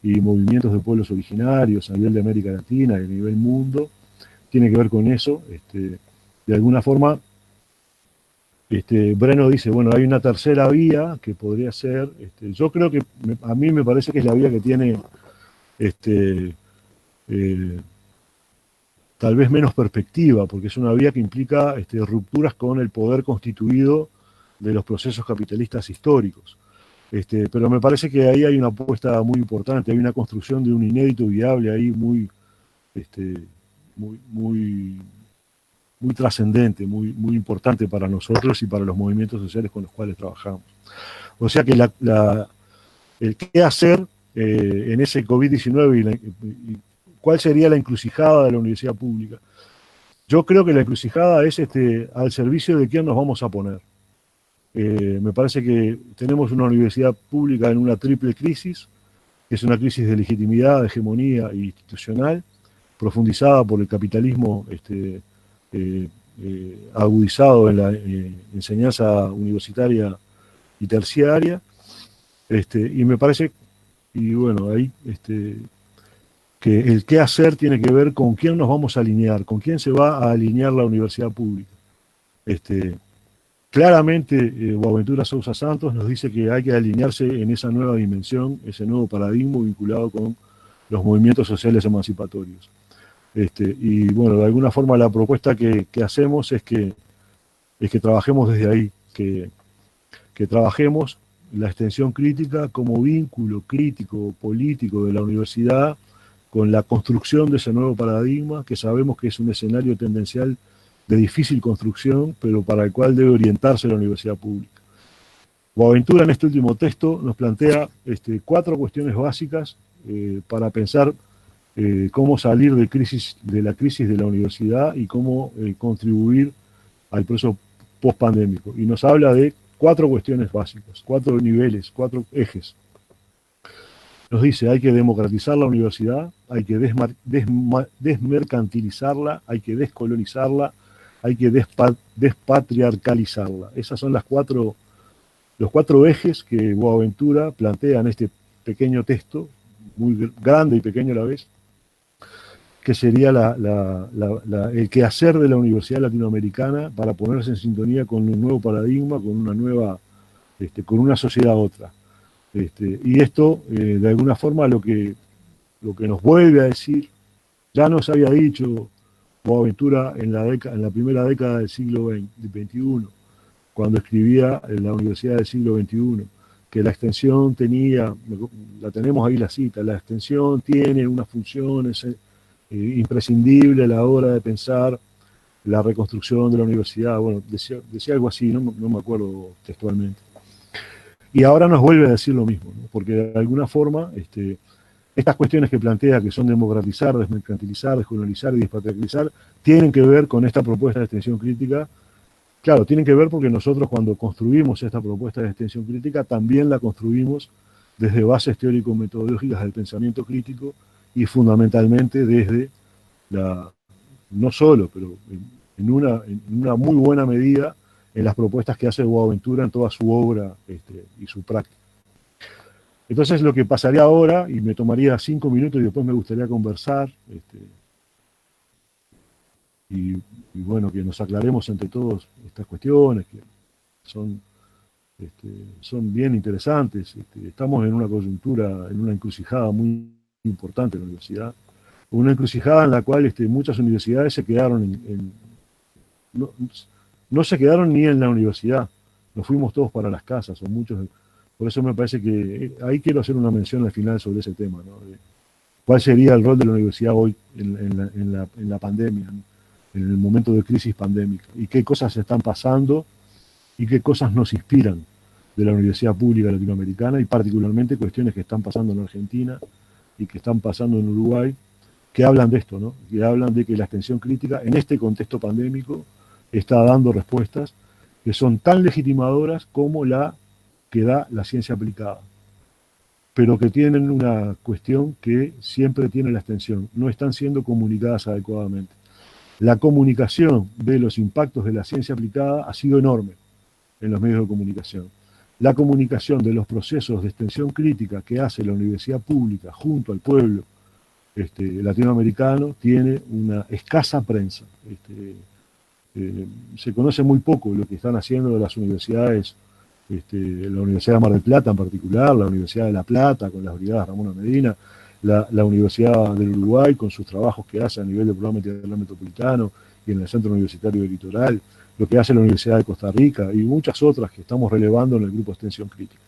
y movimientos de pueblos originarios a nivel de América Latina y a nivel mundo. Tiene que ver con eso. De alguna forma, Breno dice, bueno, hay una tercera vía que podría ser, yo creo que a mí me parece que es la vía que tiene tal vez menos perspectiva, porque es una vía que implica rupturas con el poder constituido de los procesos capitalistas históricos. Pero me parece que ahí hay una apuesta muy importante, hay una construcción de un inédito viable ahí muy trascendente, muy importante para nosotros y para los movimientos sociales con los cuales trabajamos. O sea que el qué hacer en ese COVID-19 y cuál sería la encrucijada de la universidad pública. Yo creo que la encrucijada es al servicio de quién nos vamos a poner. Me parece que tenemos una universidad pública en una triple crisis, que es una crisis de legitimidad, de hegemonía institucional, profundizada por el capitalismo agudizado en la enseñanza universitaria y terciaria, y me parece, y bueno, ahí que el qué hacer tiene que ver con quién nos vamos a alinear, con quién se va a alinear la universidad pública. Claramente, Boaventura Sousa Santos nos dice que hay que alinearse en esa nueva dimensión, ese nuevo paradigma vinculado con los movimientos sociales emancipatorios. Y bueno, de alguna forma la propuesta que hacemos es que trabajemos desde ahí, que trabajemos la extensión crítica como vínculo crítico, político de la universidad con la construcción de ese nuevo paradigma, que sabemos que es un escenario tendencial de difícil construcción, pero para el cual debe orientarse la universidad pública. Boaventura en este último texto nos plantea 4 cuestiones básicas para pensar cómo salir de la crisis de la universidad y cómo contribuir al proceso post-pandémico. Y nos habla de 4 cuestiones básicas, 4 niveles, 4 ejes. Nos dice, hay que democratizar la universidad, hay que desmercantilizarla, hay que descolonizarla, hay que despatriarcalizarla. Esas son los 4 ejes que Boaventura plantea en este pequeño texto, muy grande y pequeño a la vez, que sería el quehacer de la Universidad Latinoamericana para ponerse en sintonía con un nuevo paradigma, con una nueva, con una sociedad otra. Y esto, de alguna forma, lo que nos vuelve a decir, ya nos había dicho Boaventura en la primera década del siglo XXI, cuando escribía en la Universidad del siglo XXI, que la extensión tenía, la tenemos ahí la cita, la extensión tiene una función imprescindible a la hora de pensar la reconstrucción de la universidad. Bueno, decía algo así, no me acuerdo textualmente. Y ahora nos vuelve a decir lo mismo, ¿no? Porque de alguna forma estas cuestiones que plantea, que son democratizar, desmercantilizar, descolonizar y despatriarcalizar, tienen que ver con esta propuesta de extensión crítica. Claro, tienen que ver porque nosotros cuando construimos esta propuesta de extensión crítica también la construimos desde bases teórico-metodológicas del pensamiento crítico y fundamentalmente desde no solo, pero en una muy buena medida en las propuestas que hace Boaventura en toda su obra y su práctica. Entonces lo que pasaría ahora, y me tomaría 5 minutos y después me gustaría conversar, y bueno, que nos aclaremos entre todos estas cuestiones, que son bien interesantes. Estamos en una coyuntura, en una encrucijada muy importante en la universidad, una encrucijada en la cual muchas universidades se quedaron no se quedaron ni en la universidad, nos fuimos todos para las casas, o muchos. Por eso me parece que ahí quiero hacer una mención al final sobre ese tema, ¿no? ¿Cuál sería el rol de la universidad hoy en la pandemia, ¿no? En el momento de crisis pandémica? ¿Y qué cosas están pasando y qué cosas nos inspiran de la universidad pública latinoamericana, y particularmente cuestiones que están pasando en Argentina y que están pasando en Uruguay, que hablan de esto, ¿no? Que hablan de que la extensión crítica en este contexto pandémico está dando respuestas que son tan legitimadoras como la que da la ciencia aplicada, pero que tienen una cuestión que siempre tiene la extensión: no están siendo comunicadas adecuadamente. La comunicación de los impactos de la ciencia aplicada ha sido enorme en los medios de comunicación. La comunicación de los procesos de extensión crítica que hace la universidad pública junto al pueblo latinoamericano tiene una escasa prensa. Se conoce muy poco lo que están haciendo las universidades, la Universidad de Mar del Plata en particular, la Universidad de La Plata con las brigadas Ramón Medina, la Universidad del Uruguay con sus trabajos que hace a nivel del programa integral metropolitano y en el Centro Universitario del Litoral, lo que hace la Universidad de Costa Rica y muchas otras que estamos relevando en el grupo de extensión crítica.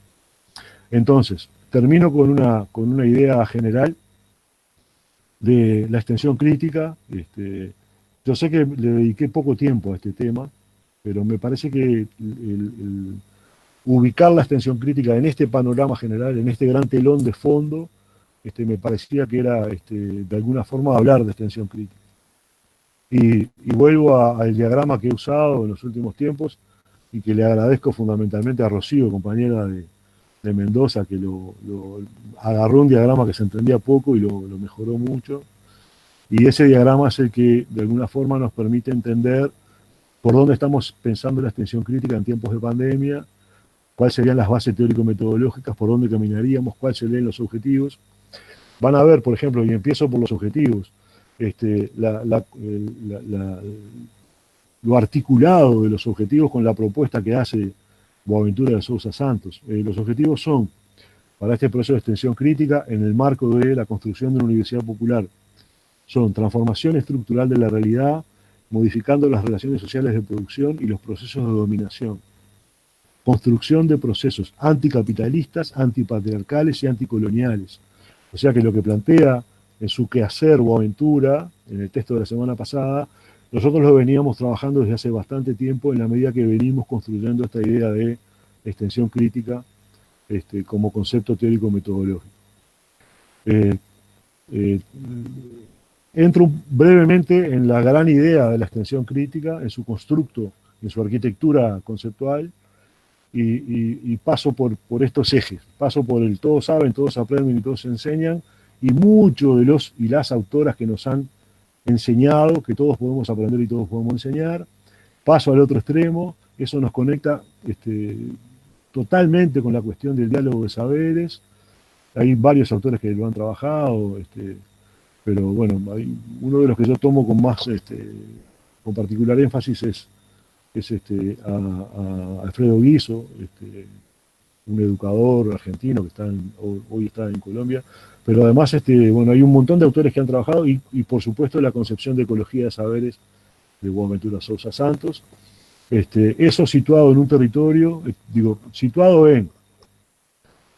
Entonces, termino con una idea general de la extensión crítica. Yo sé que le dediqué poco tiempo a este tema, pero me parece que el ubicar la extensión crítica en este panorama general, en este gran telón de fondo, me parecía que era, de alguna forma, hablar de extensión crítica. Y vuelvo al diagrama que he usado en los últimos tiempos y que le agradezco fundamentalmente a Rocío, compañera de Mendoza, que lo agarró un diagrama que se entendía poco y lo mejoró mucho. Y ese diagrama es el que de alguna forma nos permite entender por dónde estamos pensando la extensión crítica en tiempos de pandemia, cuáles serían las bases teórico-metodológicas, por dónde caminaríamos, cuáles serían los objetivos. Van a ver, por ejemplo, y empiezo por los objetivos, lo articulado de los objetivos con la propuesta que hace Boaventura de Sousa Santos. Los objetivos son, para este proceso de extensión crítica, en el marco de la construcción de una universidad popular, son transformación estructural de la realidad, modificando las relaciones sociales de producción y los procesos de dominación, construcción de procesos anticapitalistas, antipatriarcales y anticoloniales. O sea que lo que plantea en su quehacer Boaventura, en el texto de la semana pasada, nosotros lo veníamos trabajando desde hace bastante tiempo en la medida que venimos construyendo esta idea de extensión crítica como concepto teórico-metodológico. Entro brevemente en la gran idea de la extensión crítica, en su constructo en su arquitectura conceptual, y paso por estos ejes, paso por el todos saben, todos aprenden y todos enseñan, y muchos de los y las autoras que nos han enseñado que todos podemos aprender y todos podemos enseñar, paso al otro extremo, eso nos conecta totalmente con la cuestión del diálogo de saberes. Hay varios autores que lo han trabajado, pero bueno, uno de los que yo tomo con más, con particular énfasis es a Alfredo Guizo, un educador argentino que hoy está en Colombia, pero además bueno, hay un montón de autores que han trabajado y por supuesto la concepción de ecología de saberes de Boaventura Sousa Santos. Eso situado en un territorio, situado en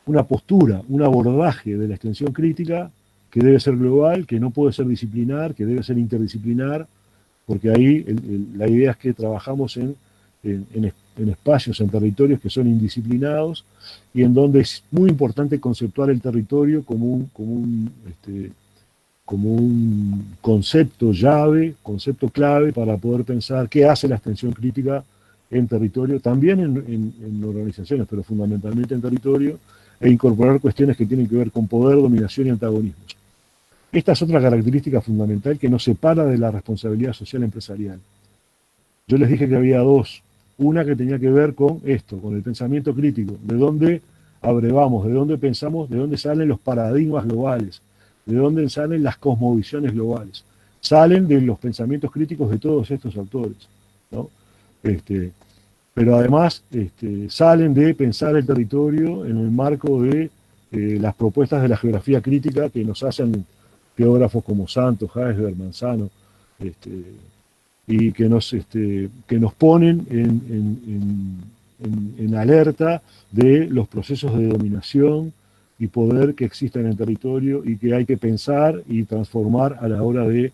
una postura, un abordaje de la extensión crítica que debe ser global, que no puede ser disciplinar, que debe ser interdisciplinar, porque ahí la idea es que trabajamos en espacios, en territorios que son indisciplinados y en donde es muy importante conceptuar el territorio como un concepto llave, concepto clave para poder pensar qué hace la extensión crítica en territorio, también en organizaciones, pero fundamentalmente en territorio, e incorporar cuestiones que tienen que ver con poder, dominación y antagonismo. Esta es otra característica fundamental que nos separa de la responsabilidad social empresarial. Yo les dije que había dos. Una que tenía que ver con esto, con el pensamiento crítico, de dónde abrevamos, de dónde pensamos, de dónde salen los paradigmas globales, de dónde salen las cosmovisiones globales. Salen de los pensamientos críticos de todos estos autores, ¿no? Pero además salen de pensar el territorio en el marco de las propuestas de la geografía crítica que nos hacen geógrafos como Santos, Heisberg, Manzano, y que nos ponen en alerta de los procesos de dominación y poder que existen en el territorio y que hay que pensar y transformar a la hora de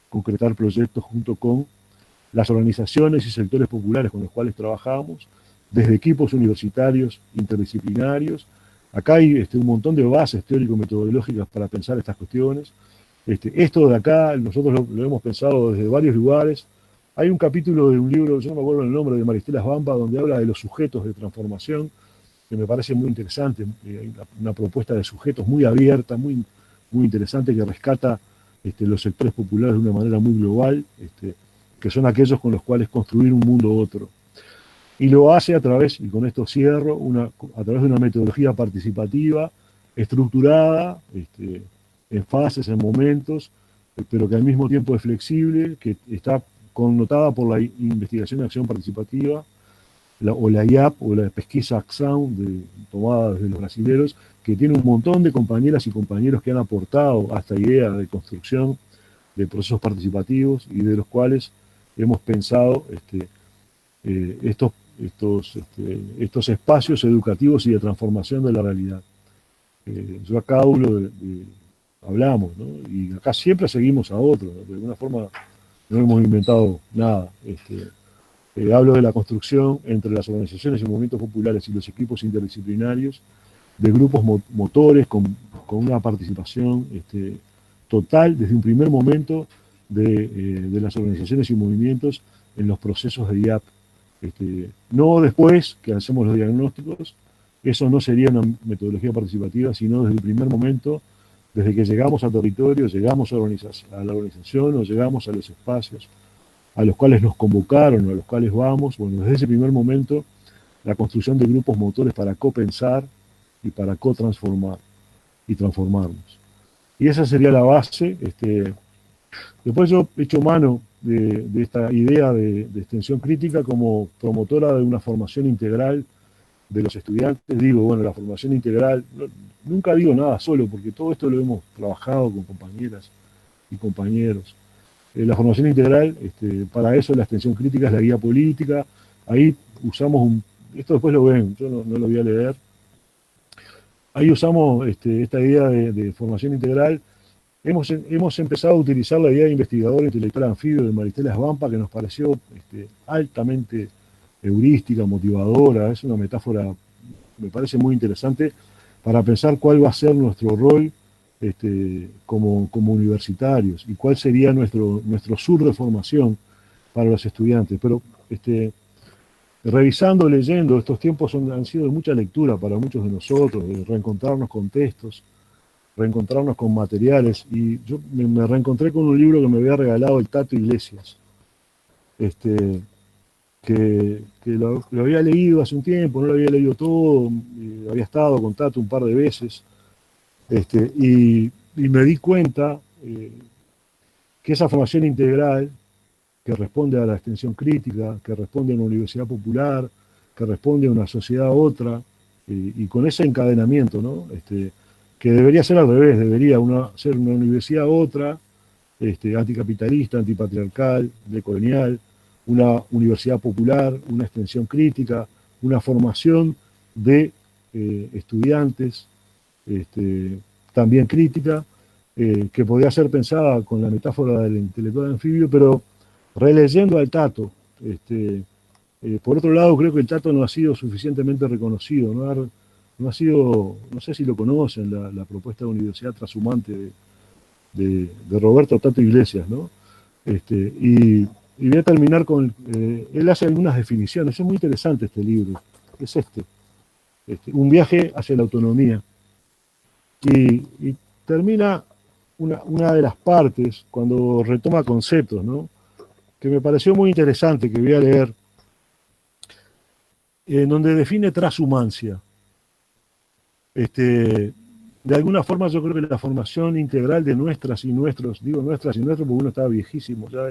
concretar proyectos junto con las organizaciones y sectores populares con los cuales trabajamos, desde equipos universitarios interdisciplinarios. Acá hay un montón de bases teórico-metodológicas para pensar estas cuestiones. Esto de acá, nosotros lo hemos pensado desde varios lugares. Hay un capítulo de un libro, yo no me acuerdo el nombre, de Maristela Bamba, donde habla de los sujetos de transformación, que me parece muy interesante, una propuesta de sujetos muy abierta, muy, muy interesante, que rescata los sectores populares de una manera muy global, que son aquellos con los cuales construir un mundo otro. Y lo hace a través, y con esto cierro, a través de una metodología participativa, estructurada, en fases, en momentos, pero que al mismo tiempo es flexible, que está connotada por la investigación y acción participativa, o la IAP, o la pesquisa Acción, tomada desde los brasileros, que tiene un montón de compañeras y compañeros que han aportado a esta idea de construcción de procesos participativos y de los cuales hemos pensado estos espacios educativos y de transformación de la realidad. Yo acá hablamos, ¿no? Y acá siempre seguimos a otros, ¿no? De alguna forma no hemos inventado nada. Hablo de la construcción entre las organizaciones y movimientos populares y los equipos interdisciplinarios, de grupos motores con una participación total desde un primer momento de las organizaciones y movimientos en los procesos de IAP. No después que hacemos los diagnósticos, eso no sería una metodología participativa, sino desde el primer momento, desde que llegamos al territorio, llegamos a la organización o llegamos a los espacios a los cuales nos convocaron o a los cuales vamos. Bueno, desde ese primer momento, la construcción de grupos motores para copensar y para co-transformar y transformarnos. Y esa sería la base. Después yo he hecho mano de esta idea de extensión crítica como promotora de una formación integral de los estudiantes. Digo, bueno, la formación integral, nunca digo nada solo, porque todo esto lo hemos trabajado con compañeras y compañeros. La formación integral, para eso la extensión crítica es la guía política. Ahí usamos esto después lo ven, yo no lo voy a leer. Ahí usamos esta idea de formación integral. Hemos empezado a utilizar la idea de investigador intelectual anfibio de Maristela Svampa, que nos pareció altamente heurística, motivadora. Es una metáfora, me parece muy interesante, para pensar cuál va a ser nuestro rol como universitarios y cuál sería nuestro sur de formación para los estudiantes. Pero revisando, leyendo, estos tiempos han sido de mucha lectura para muchos de nosotros, de reencontrarnos con textos, reencontrarnos con materiales, y yo me reencontré con un libro que me había regalado el Tato Iglesias, este, que lo había leído hace un tiempo, no lo había leído todo, había estado con Tato un par de veces, y me di cuenta que esa formación integral que responde a la extensión crítica, que responde a una universidad popular, que responde a una sociedad a otra, y con ese encadenamiento, ¿no? Que debería ser al revés, debería ser una universidad a otra, anticapitalista, antipatriarcal, decolonial, una universidad popular, una extensión crítica, una formación de estudiantes, también crítica, que podía ser pensada con la metáfora del intelectual anfibio, pero releyendo al Tato. Por otro lado, creo que el Tato no ha sido suficientemente reconocido, no ha sido, no sé si lo conocen, la propuesta de universidad trashumante de Roberto Tato Iglesias, ¿no? Y voy a terminar con, él hace algunas definiciones, es muy interesante este libro, es un viaje hacia la autonomía. Y termina una de las partes, cuando retoma conceptos, ¿no? Que me pareció muy interesante, que voy a leer, en donde define transhumancia. De alguna forma yo creo que la formación integral de nuestras y nuestros, digo nuestras y nuestros porque uno estaba viejísimo ya,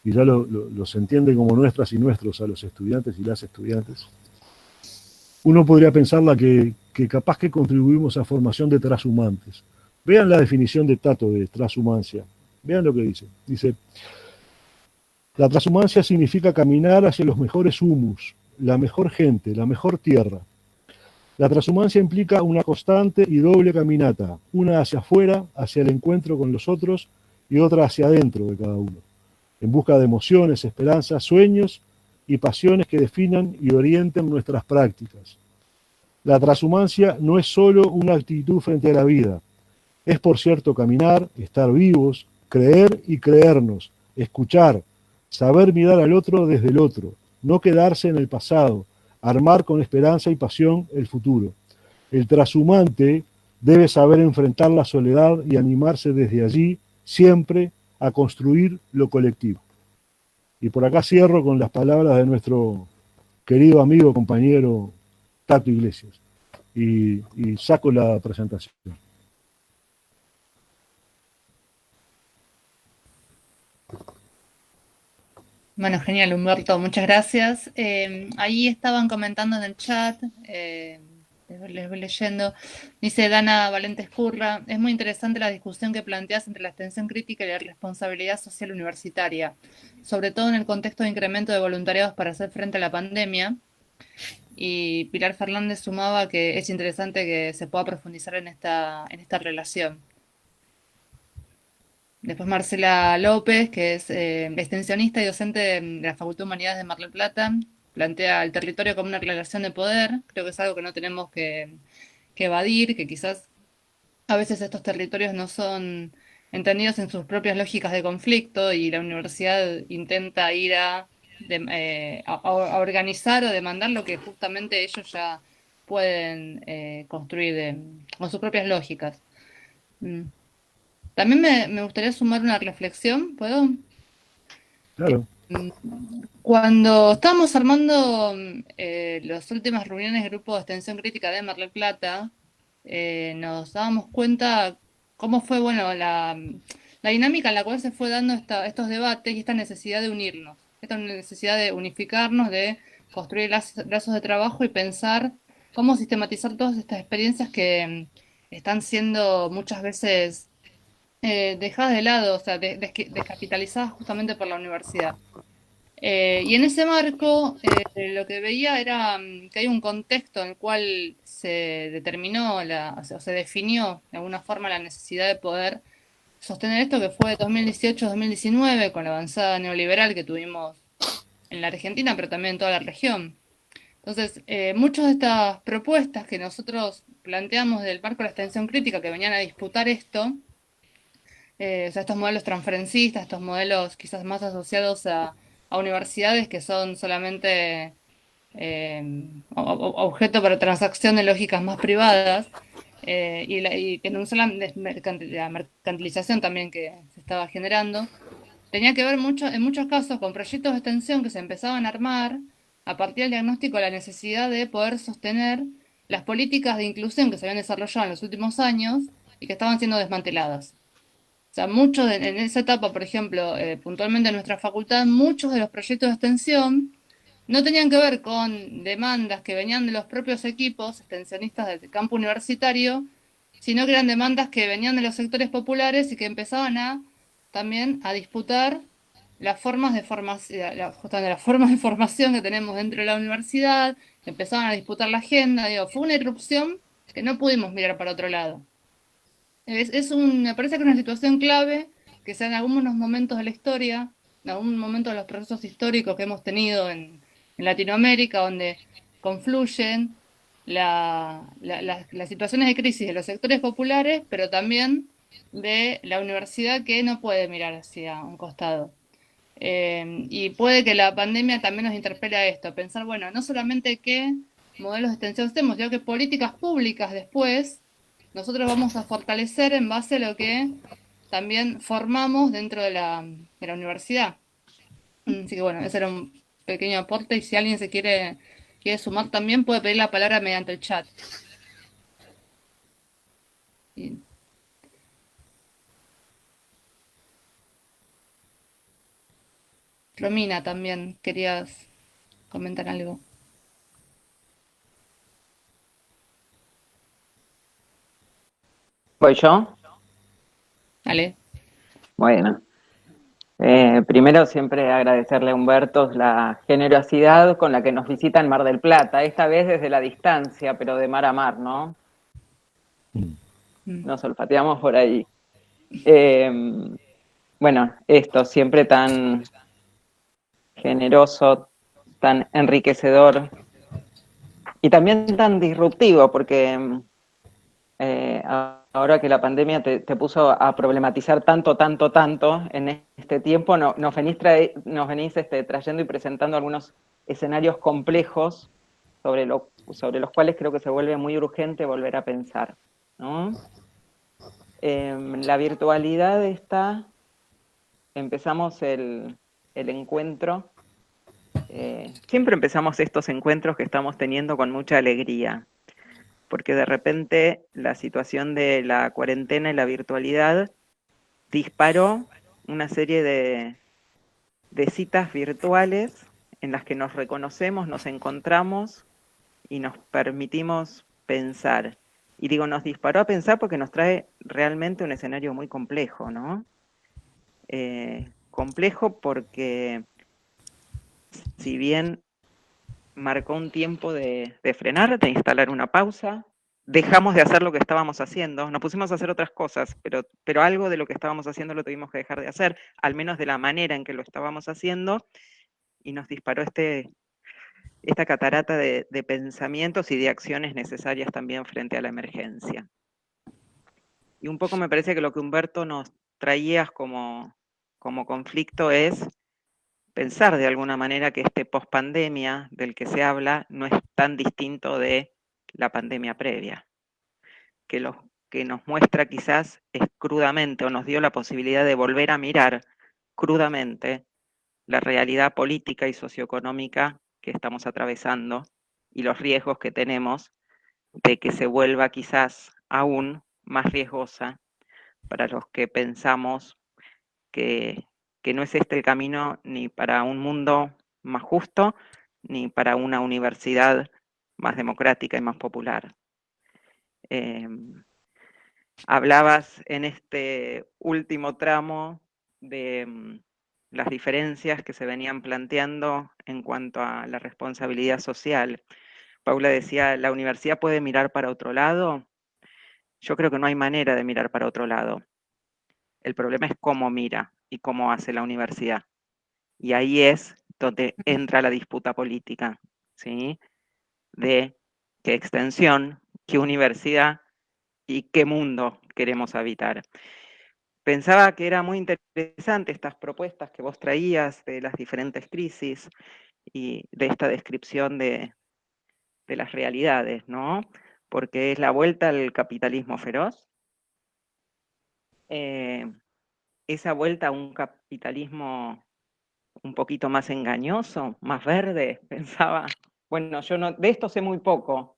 y ya los entiende como nuestras y nuestros a los estudiantes y las estudiantes. Uno podría pensarla que capaz que contribuimos a formación de transhumantes. Vean la definición de Tato de transhumancia. Vean lo que dice. Dice, la transhumancia significa caminar hacia los mejores humus, la mejor gente, la mejor tierra. La transhumancia implica una constante y doble caminata, una hacia afuera, hacia el encuentro con los otros, y otra hacia adentro de cada uno, en busca de emociones, esperanzas, sueños y pasiones que definan y orienten nuestras prácticas. La transhumancia no es solo una actitud frente a la vida, es por cierto caminar, estar vivos, creer y creernos, escuchar, saber mirar al otro desde el otro, no quedarse en el pasado, armar con esperanza y pasión el futuro. El transhumante debe saber enfrentar la soledad y animarse desde allí siempre a construir lo colectivo. Y por acá cierro con las palabras de nuestro querido amigo, compañero Tato Iglesias. Y saco la presentación. Bueno, genial, Humberto, muchas gracias. Ahí estaban comentando en el chat, les voy leyendo. Dice Dana Valente Escurra, es muy interesante la discusión que planteas entre la extensión crítica y la responsabilidad social universitaria, sobre todo en el contexto de incremento de voluntariados para hacer frente a la pandemia. Y Pilar Fernández sumaba que es interesante que se pueda profundizar en esta relación. Después Marcela López, que es extensionista y docente de la Facultad de Humanidades de Mar del Plata, plantea el territorio como una relación de poder. Creo que es algo que no tenemos que evadir, que quizás a veces estos territorios no son entendidos en sus propias lógicas de conflicto y la universidad intenta ir a organizar o demandar lo que justamente ellos ya pueden construir con sus propias lógicas. Mm. También me gustaría sumar una reflexión, ¿puedo? Claro. Cuando estábamos armando las últimas reuniones de grupo de extensión crítica de Mar del Plata, nos dábamos cuenta cómo fue, bueno, la dinámica en la cual se fue dando estos debates y esta necesidad de unirnos, esta necesidad de unificarnos, de construir lazos de trabajo y pensar cómo sistematizar todas estas experiencias que están siendo muchas veces dejadas de lado, o sea, descapitalizadas justamente por la universidad. Y en ese marco, lo que veía era que hay un contexto en el cual se determinó, o se definió de alguna forma la necesidad de poder sostener esto que fue 2018-2019 con la avanzada neoliberal que tuvimos en la Argentina, pero también en toda la región. Entonces, muchas de estas propuestas que nosotros planteamos del marco de la extensión crítica que venían a disputar esto, o sea, estos modelos transferencistas, estos modelos quizás más asociados a universidades que son solamente objeto para transacción de lógicas más privadas, y que no solo la mercantilización también que se estaba generando, tenía que ver mucho, en muchos casos con proyectos de extensión que se empezaban a armar a partir del diagnóstico de la necesidad de poder sostener las políticas de inclusión que se habían desarrollado en los últimos años y que estaban siendo desmanteladas. O sea, en esa etapa, por ejemplo, puntualmente en nuestra facultad, muchos de los proyectos de extensión no tenían que ver con demandas que venían de los propios equipos extensionistas del campo universitario, sino que eran demandas que venían de los sectores populares y que empezaban también a disputar las formas de formación, justamente las formas de formación que tenemos dentro de la universidad, empezaban a disputar la agenda, digo, fue una irrupción que no pudimos mirar para otro lado. Me parece que es una situación clave que sea en algunos momentos de la historia, en algún momento de los procesos históricos que hemos tenido en Latinoamérica, donde confluyen las situaciones de crisis de los sectores populares, pero también de la universidad que no puede mirar hacia un costado. Y puede que la pandemia también nos interpele a esto, a pensar, bueno, no solamente qué modelos de extensión tenemos, sino qué políticas públicas después nosotros vamos a fortalecer en base a lo que también formamos dentro de la universidad. Así que bueno, ese era un pequeño aporte y si alguien quiere sumar también puede pedir la palabra mediante el chat. Y Romina, también querías comentar algo. ¿Voy yo? Dale. Bueno, primero siempre agradecerle a Humberto la generosidad con la que nos visita en Mar del Plata, esta vez desde la distancia, pero de mar a mar, ¿no? Nos olfateamos por ahí. Bueno, esto, siempre tan generoso, tan enriquecedor y también tan disruptivo, porque ahora que la pandemia te puso a problematizar tanto en este tiempo, nos venís trayendo y presentando algunos escenarios complejos sobre los cuales creo que se vuelve muy urgente volver a pensar, ¿no? La virtualidad empezamos el encuentro, siempre empezamos estos encuentros que estamos teniendo con mucha alegría, porque de repente la situación de la cuarentena y la virtualidad disparó una serie de citas virtuales en las que nos reconocemos, nos encontramos y nos permitimos pensar. Y digo, nos disparó a pensar porque nos trae realmente un escenario muy complejo, ¿no? Complejo porque si bien marcó un tiempo de frenar, de instalar una pausa, dejamos de hacer lo que estábamos haciendo, nos pusimos a hacer otras cosas, pero algo de lo que estábamos haciendo lo tuvimos que dejar de hacer, al menos de la manera en que lo estábamos haciendo, y nos disparó esta catarata de pensamientos y de acciones necesarias también frente a la emergencia. Y un poco me parece que lo que Humberto nos traías como conflicto es pensar de alguna manera que este pospandemia del que se habla no es tan distinto de la pandemia previa, que lo que nos muestra quizás es crudamente, o nos dio la posibilidad de volver a mirar crudamente la realidad política y socioeconómica que estamos atravesando y los riesgos que tenemos de que se vuelva quizás aún más riesgosa para los que pensamos que no es este el camino ni para un mundo más justo, ni para una universidad más democrática y más popular. Hablabas en este último tramo de las diferencias que se venían planteando en cuanto a la responsabilidad social. Paula decía, ¿la universidad puede mirar para otro lado? Yo creo que no hay manera de mirar para otro lado. El problema es cómo mira y cómo hace la universidad. Y ahí es donde entra la disputa política, ¿sí? De qué extensión, qué universidad y qué mundo queremos habitar. Pensaba que era muy interesante estas propuestas que vos traías de las diferentes crisis, y de esta descripción de las realidades, ¿no? Porque es la vuelta al capitalismo feroz, esa vuelta a un capitalismo un poquito más engañoso, más verde, pensaba. Bueno, yo no, de esto sé muy poco.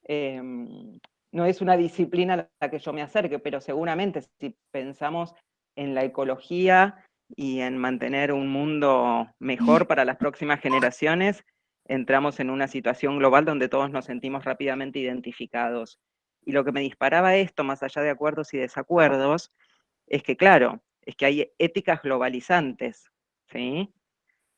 No es una disciplina a la que yo me acerque, pero seguramente si pensamos en la ecología y en mantener un mundo mejor para las próximas generaciones, entramos en una situación global donde todos nos sentimos rápidamente identificados. Y lo que me disparaba esto, más allá de acuerdos y desacuerdos, es que claro, es que hay éticas globalizantes, ¿sí?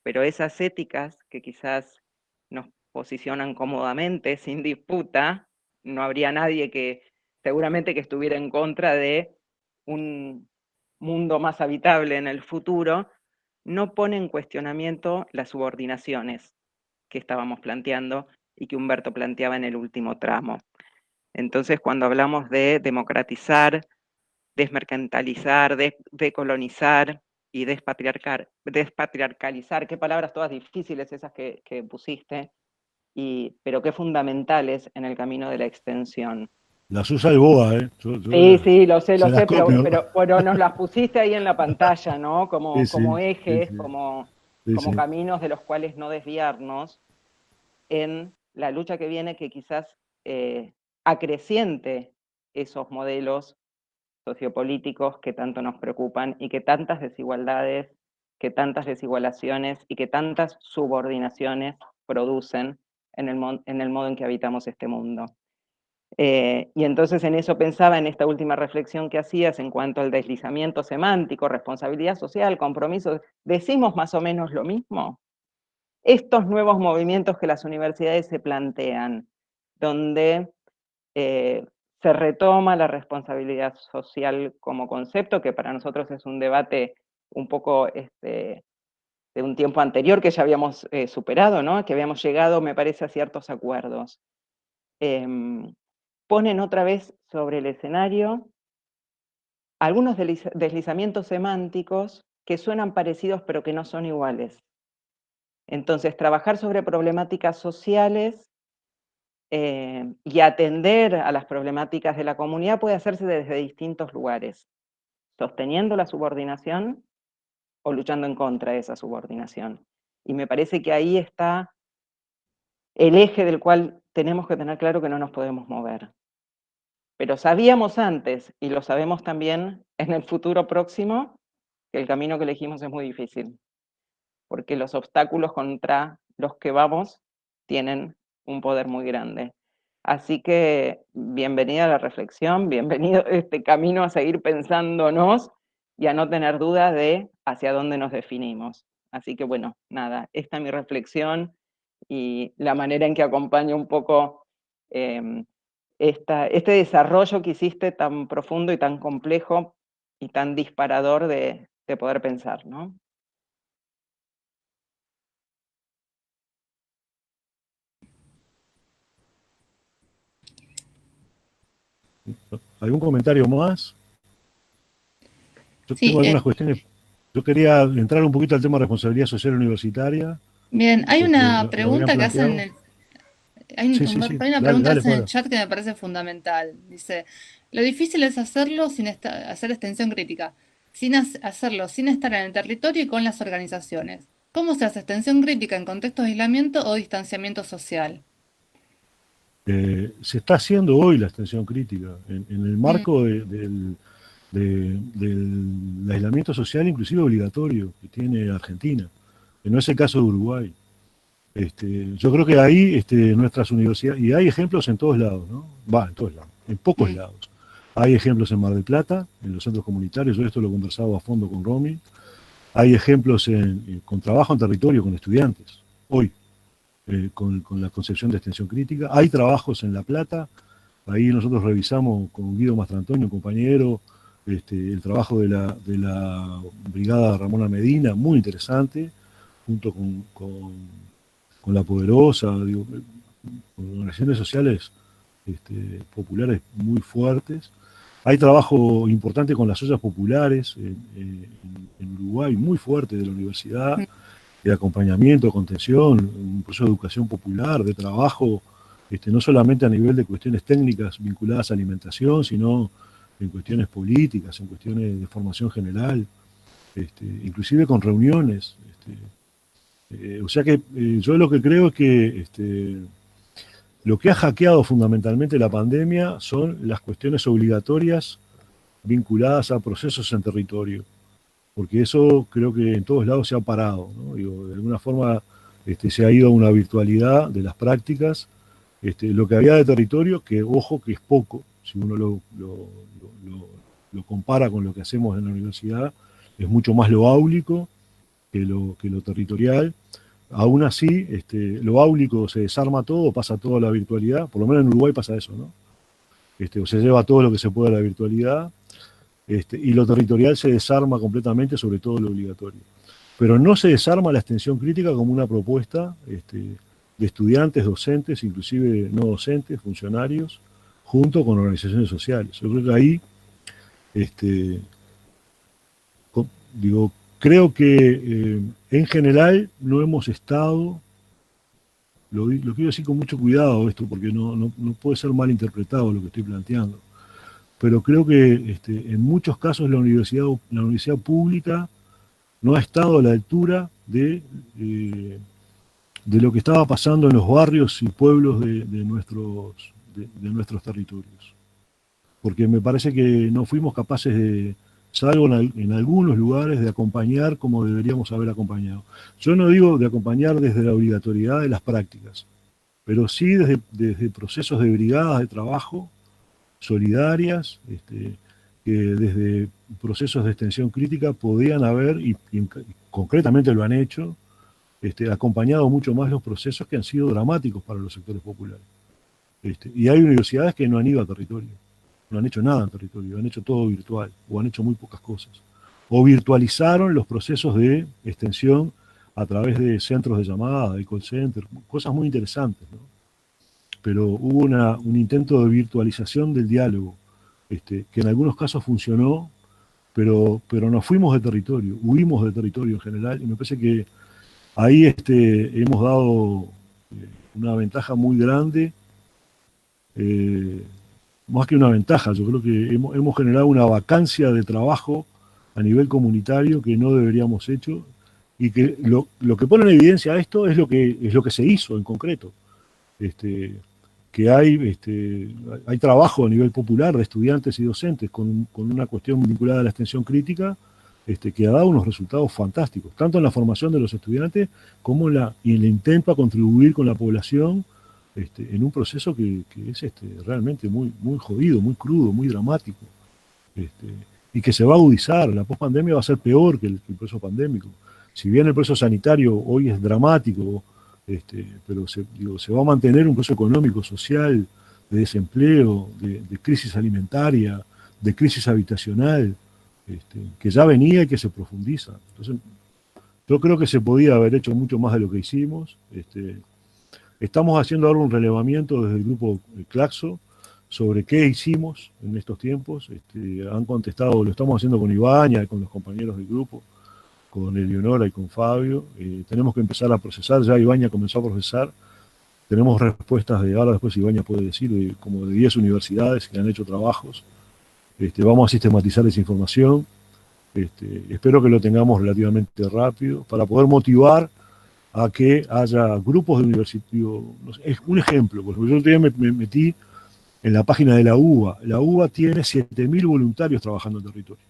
Pero esas éticas que quizás nos posicionan cómodamente, sin disputa, no habría nadie que seguramente que estuviera en contra de un mundo más habitable en el futuro, no pone en cuestionamiento las subordinaciones que estábamos planteando y que Humberto planteaba en el último tramo. Entonces, cuando hablamos de democratizar, desmercantilizar, decolonizar y despatriarcalizar, qué palabras todas difíciles esas que pusiste, pero qué fundamentales en el camino de la extensión. Las usa el BOA, ¿eh? Sí, sí, lo sé, se las copio. pero nos las pusiste ahí en la pantalla, ¿no? Como, Sí, como sí, sí, ejes, sí, como sí. caminos de los cuales no desviarnos en la lucha que viene, que quizás acreciente esos modelos sociopolíticos que tanto nos preocupan y que tantas desigualdades, que tantas desigualaciones y que tantas subordinaciones producen en el modo en que habitamos este mundo. Y entonces en eso pensaba en esta última reflexión que hacías en cuanto al deslizamiento semántico, responsabilidad social, compromiso. ¿Decimos más o menos lo mismo? Estos nuevos movimientos que las universidades se plantean, donde se retoma la responsabilidad social como concepto, que para nosotros es un debate un poco de un tiempo anterior que ya habíamos superado, ¿no? Que habíamos llegado, me parece, a ciertos acuerdos. Ponen otra vez sobre el escenario algunos deslizamientos semánticos que suenan parecidos pero que no son iguales. Entonces, trabajar sobre problemáticas sociales y atender a las problemáticas de la comunidad puede hacerse desde distintos lugares, sosteniendo la subordinación o luchando en contra de esa subordinación. Y me parece que ahí está el eje del cual tenemos que tener claro que no nos podemos mover. Pero sabíamos antes, y lo sabemos también en el futuro próximo, que el camino que elegimos es muy difícil, porque los obstáculos contra los que vamos tienen un poder muy grande. Así que bienvenida a la reflexión, bienvenido a este camino a seguir pensándonos y a no tener dudas de hacia dónde nos definimos. Así que bueno, nada, esta es mi reflexión y la manera en que acompaño un poco este desarrollo que hiciste tan profundo y tan complejo y tan disparador de poder pensar, ¿no? ¿Algún comentario más? Yo Sí, tengo algunas cuestiones. Yo quería entrar un poquito al tema de responsabilidad social universitaria, bien, hay porque una lo habían pregunta que hacen en planteado. el, Sí, sí, Humberto, sí. hay una Dale, pregunta que dale, hacen en el Flora. chat que me parece fundamental. Dice, lo difícil es hacerlo sin hacer extensión crítica, sin hacerlo sin estar en el territorio y con las organizaciones. ¿Cómo se hace extensión crítica en contextos de aislamiento o distanciamiento social? Se está haciendo hoy la extensión crítica en el Mm, marco del aislamiento social, inclusive obligatorio, que tiene Argentina, que no es el caso de Uruguay. Yo creo que ahí nuestras universidades, y hay ejemplos en todos lados, ¿no? Va, en todos lados, en pocos mm, lados. Hay ejemplos en Mar del Plata, en los centros comunitarios, yo esto lo he conversado a fondo con Romy. Hay ejemplos con trabajo en territorio con estudiantes, hoy, con la concepción de extensión crítica. Hay trabajos en La Plata, ahí nosotros revisamos con Guido Mastrantonio, un compañero, el trabajo de la Brigada Ramona Medina, muy interesante, junto con La Poderosa, digo, con organizaciones sociales populares muy fuertes. Hay trabajo importante con las ollas populares en Uruguay, muy fuerte de la universidad. mm. de acompañamiento, contención, un proceso de educación popular, de trabajo, no solamente a nivel de cuestiones técnicas vinculadas a alimentación, sino en cuestiones políticas, en cuestiones de formación general, inclusive con reuniones. O sea que yo lo que creo es que lo que ha hackeado fundamentalmente la pandemia son las cuestiones obligatorias vinculadas a procesos en territorio, porque eso creo que en todos lados se ha parado, ¿no? Digo, de alguna forma se ha ido a una virtualidad de las prácticas, lo que había de territorio, que ojo que es poco, si uno lo compara con lo que hacemos en la universidad, es mucho más lo áulico que lo territorial. Aún así, lo áulico se desarma todo, pasa todo a la virtualidad, por lo menos en Uruguay pasa eso, ¿no? O se lleva todo lo que se puede a la virtualidad, y lo territorial se desarma completamente, sobre todo lo obligatorio. Pero no se desarma la extensión crítica como una propuesta de estudiantes, docentes, inclusive no docentes, funcionarios, junto con organizaciones sociales. Yo creo que ahí, creo que en general no hemos estado, lo quiero decir con mucho cuidado esto, porque no puede ser mal interpretado lo que estoy planteando, pero creo que en muchos casos la universidad pública no ha estado a la altura de lo que estaba pasando en los barrios y pueblos de nuestros territorios. Porque me parece que no fuimos capaces de, salvo en algunos lugares, de acompañar como deberíamos haber acompañado. Yo no digo de acompañar desde la obligatoriedad de las prácticas, pero sí desde procesos de brigadas de trabajo solidarias, que desde procesos de extensión crítica podían haber, y concretamente lo han hecho, acompañado mucho más los procesos que han sido dramáticos para los sectores populares. Y hay universidades que no han ido a territorio, no han hecho nada en territorio, han hecho todo virtual, o han hecho muy pocas cosas. O virtualizaron los procesos de extensión a través de centros de llamada, de call center, cosas muy interesantes, ¿no? Pero hubo un intento de virtualización del diálogo, que en algunos casos funcionó, pero nos fuimos de territorio, huimos de territorio en general, y me parece que ahí hemos dado una ventaja muy grande, más que una ventaja, yo creo que hemos generado una vacancia de trabajo a nivel comunitario que no deberíamos hecho, y que lo que pone en evidencia a esto es lo que se hizo en concreto. Que hay trabajo a nivel popular de estudiantes y docentes con una cuestión vinculada a la extensión crítica, que ha dado unos resultados fantásticos, tanto en la formación de los estudiantes como en el intento a contribuir con la población en un proceso que es realmente muy, muy jodido, muy crudo, muy dramático, y que se va a agudizar. La pospandemia va a ser peor que el proceso pandémico. Si bien el proceso sanitario hoy es dramático, pero se va a mantener un proceso económico, social, de desempleo, de crisis alimentaria, de crisis habitacional, que ya venía y que se profundiza. Entonces, yo creo que se podía haber hecho mucho más de lo que hicimos. Estamos haciendo ahora un relevamiento desde el grupo Claxo sobre qué hicimos en estos tiempos. Han contestado, lo estamos haciendo con Ibaña y con los compañeros del grupo, con Eleonora y con Fabio. Tenemos que empezar a procesar, ya Ibaña comenzó a procesar. Tenemos respuestas ahora después Ibaña puede decir, como de 10 universidades que han hecho trabajos. Vamos a sistematizar esa información. Espero que lo tengamos relativamente rápido para poder motivar a que haya grupos de universitarios. No sé, es un ejemplo, por ejemplo, yo otro día me metí en la página de la UBA. La UBA tiene 7.000 voluntarios trabajando en territorio.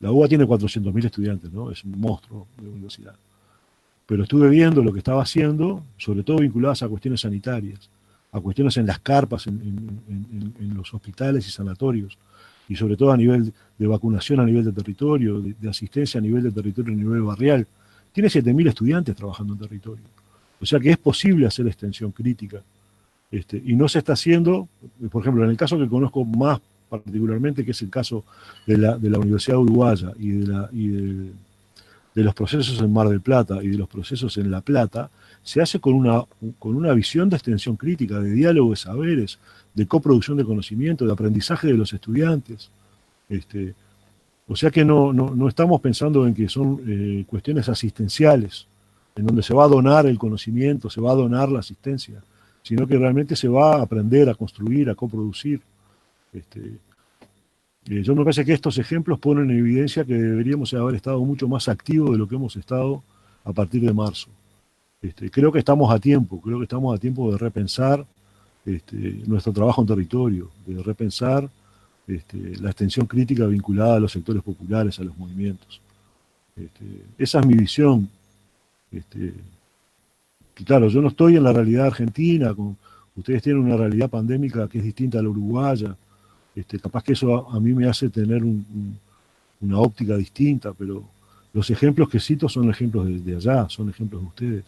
La UBA tiene 400.000 estudiantes, ¿no? Es un monstruo de universidad. Pero estuve viendo lo que estaba haciendo, sobre todo vinculadas a cuestiones sanitarias, a cuestiones en las carpas, en los hospitales y sanatorios, y sobre todo a nivel de vacunación a nivel de territorio, de asistencia a nivel de territorio, a nivel barrial. Tiene 7.000 estudiantes trabajando en territorio. O sea que es posible hacer extensión crítica. Y no se está haciendo, por ejemplo, en el caso que conozco más particularmente, que es el caso de la Universidad Uruguaya y de los procesos en Mar del Plata y de los procesos en La Plata, se hace con una visión de extensión crítica, de diálogo de saberes, de coproducción de conocimiento, de aprendizaje de los estudiantes. O sea que no estamos pensando en que son cuestiones asistenciales, en donde se va a donar el conocimiento, se va a donar la asistencia, sino que realmente se va a aprender, a construir, a coproducir. Yo me parece que estos ejemplos ponen en evidencia que deberíamos haber estado mucho más activos de lo que hemos estado a partir de marzo. Creo que estamos a tiempo de repensar nuestro trabajo en territorio, de repensar la extensión crítica vinculada a los sectores populares, a los movimientos. Esa es mi visión. Que claro, yo no estoy en la realidad argentina, ustedes tienen una realidad pandémica que es distinta a la uruguaya. Capaz que eso a mí me hace tener una óptica distinta, pero los ejemplos que cito son ejemplos de allá, son ejemplos de ustedes.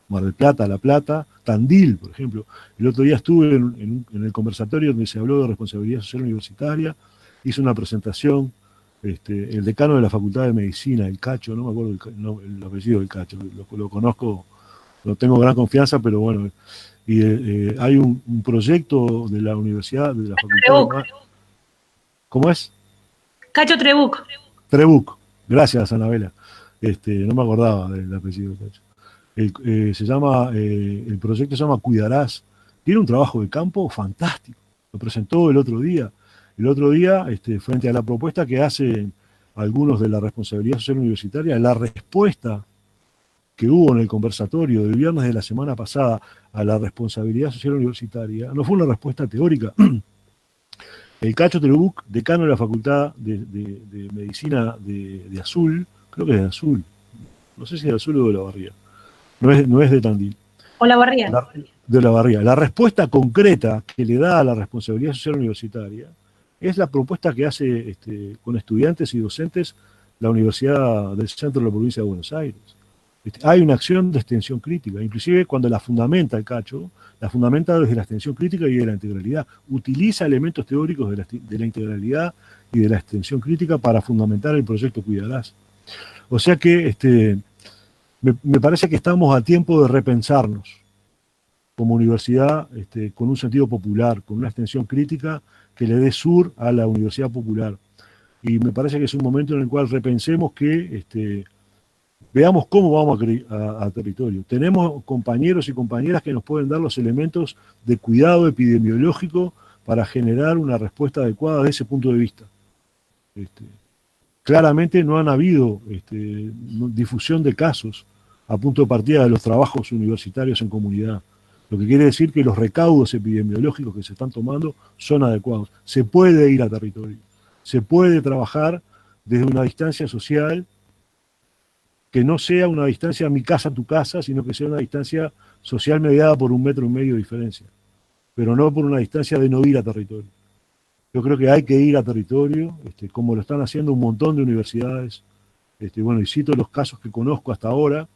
Mar del Plata, La Plata, Tandil, por ejemplo. El otro día estuve en el conversatorio donde se habló de responsabilidad social universitaria, hice una presentación, el decano de la Facultad de Medicina, el Cacho, no me acuerdo el apellido del Cacho, lo conozco, no tengo gran confianza, pero bueno, y hay un proyecto de la universidad, de la Facultad de... ¿Cómo es? Cacho Trebuch. Trebuch, gracias Anabela. No me acordaba del apellido del Cacho. El proyecto se llama Cuidarás. Tiene un trabajo de campo fantástico. Lo presentó el otro día. Frente a la propuesta que hacen algunos de la responsabilidad social universitaria, la respuesta que hubo en el conversatorio del viernes de la semana pasada a la responsabilidad social universitaria no fue una respuesta teórica. El Cacho Trebuch, decano de la Facultad de Medicina de Azul, creo que es de Azul, no sé si es de Azul o de La Barría, no es de Tandil. O La Barría. De La Barría. La respuesta concreta que le da a la responsabilidad social universitaria es la propuesta que hace con estudiantes y docentes la Universidad del Centro de la Provincia de Buenos Aires. Hay una acción de extensión crítica, inclusive cuando la fundamenta el Cacho, la fundamenta desde la extensión crítica y de la integralidad. Utiliza elementos teóricos de la integralidad y de la extensión crítica para fundamentar el proyecto Cuidarás. O sea que me parece que estamos a tiempo de repensarnos como universidad con un sentido popular, con una extensión crítica que le dé sur a la universidad popular. Y me parece que es un momento en el cual repensemos que veamos cómo vamos a territorio. Tenemos compañeros y compañeras que nos pueden dar los elementos de cuidado epidemiológico para generar una respuesta adecuada desde ese punto de vista. Claramente no han habido difusión de casos a punto de partida de los trabajos universitarios en comunidad. Lo que quiere decir que los recaudos epidemiológicos que se están tomando son adecuados. Se puede ir a territorio. Se puede trabajar desde una distancia social que no sea una distancia mi casa, tu casa, sino que sea una distancia social mediada por 1,5 metros de diferencia, pero no por una distancia de no ir a territorio. Yo creo que hay que ir a territorio, como lo están haciendo un montón de universidades. Bueno, y cito los casos que conozco hasta ahora,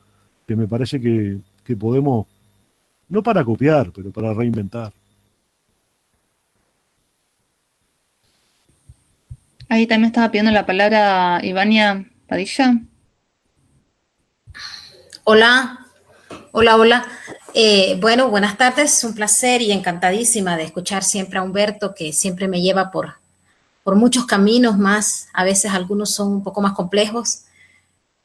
que me parece que podemos, no para copiar, pero para reinventar. Ahí también estaba pidiendo la palabra Ivania Padilla. Hola. Bueno, buenas tardes, un placer y encantadísima de escuchar siempre a Humberto, que siempre me lleva por muchos caminos más, a veces algunos son un poco más complejos.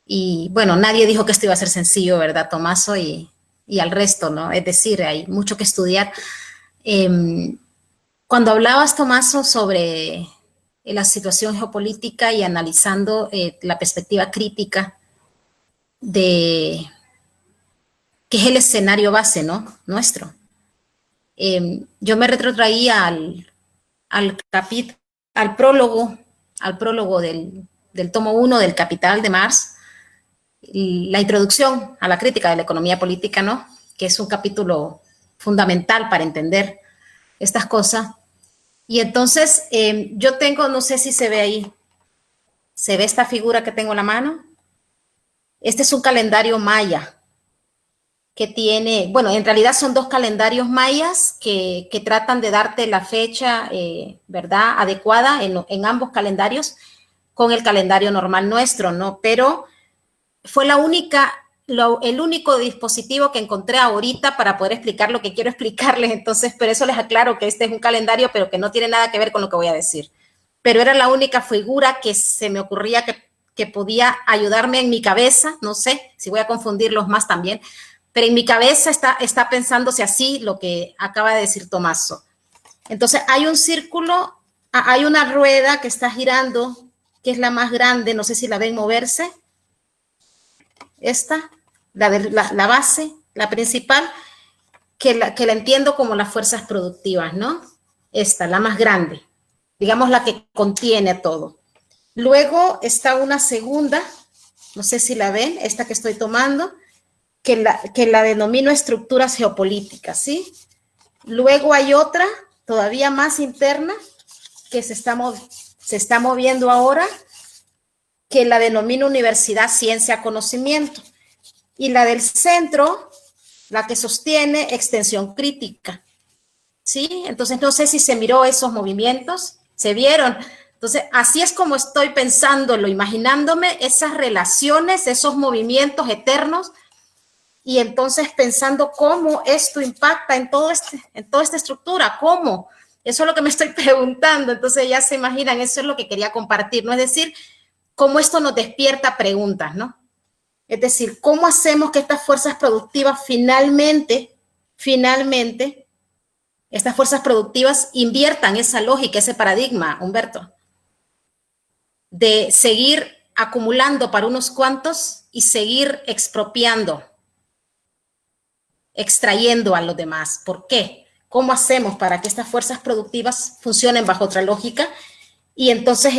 Y bueno, nadie dijo que esto iba a ser sencillo, ¿verdad, Tomaso? Y al resto, ¿no? Es decir, hay mucho que estudiar. Cuando hablabas, Tomaso, sobre la situación geopolítica y analizando la perspectiva crítica de que es el escenario base, ¿no? Nuestro. Yo me retrotraía al prólogo del tomo 1 del Capital de Marx, la introducción a la crítica de la economía política, ¿no? Que es un capítulo fundamental para entender estas cosas. Y entonces yo tengo, no sé si se ve ahí, ¿se ve esta figura que tengo en la mano? Este es un calendario maya que tiene, bueno, en realidad son 2 calendarios mayas que tratan de darte la fecha, ¿verdad?, adecuada en ambos calendarios con el calendario normal nuestro, ¿no? Pero fue el único dispositivo que encontré ahorita para poder explicar lo que quiero explicarles. Entonces, por eso les aclaro que este es un calendario, pero que no tiene nada que ver con lo que voy a decir. pero era la única figura que se me ocurría que podía ayudarme en mi cabeza, no sé si voy a confundirlos más también, pero en mi cabeza está pensándose así lo que acaba de decir Tommaso. Entonces hay un círculo, hay una rueda que está girando, que es la más grande, no sé si la ven moverse, esta, la base, la principal, que la entiendo como las fuerzas productivas, ¿no? Esta, la más grande, digamos la que contiene todo. Luego está una segunda, no sé si la ven, esta que estoy tomando, que la denomino estructuras geopolíticas, ¿sí? Luego hay otra, todavía más interna, que se está moviendo ahora, que la denomino universidad, ciencia, conocimiento. Y la del centro, la que sostiene extensión crítica, ¿sí? Entonces, no sé si se miró esos movimientos, ¿se vieron? Entonces, así es como estoy pensándolo, imaginándome esas relaciones, esos movimientos eternos, y entonces pensando cómo esto impacta en toda esta estructura, cómo. Eso es lo que me estoy preguntando. Entonces, ya se imaginan, eso es lo que quería compartir, ¿no? Es decir, cómo esto nos despierta preguntas, ¿no? Es decir, ¿cómo hacemos que estas fuerzas productivas finalmente, estas fuerzas productivas inviertan esa lógica, ese paradigma, Humberto, de seguir acumulando para unos cuantos y seguir expropiando, extrayendo a los demás? ¿Por qué? ¿Cómo hacemos para que estas fuerzas productivas funcionen bajo otra lógica? Y entonces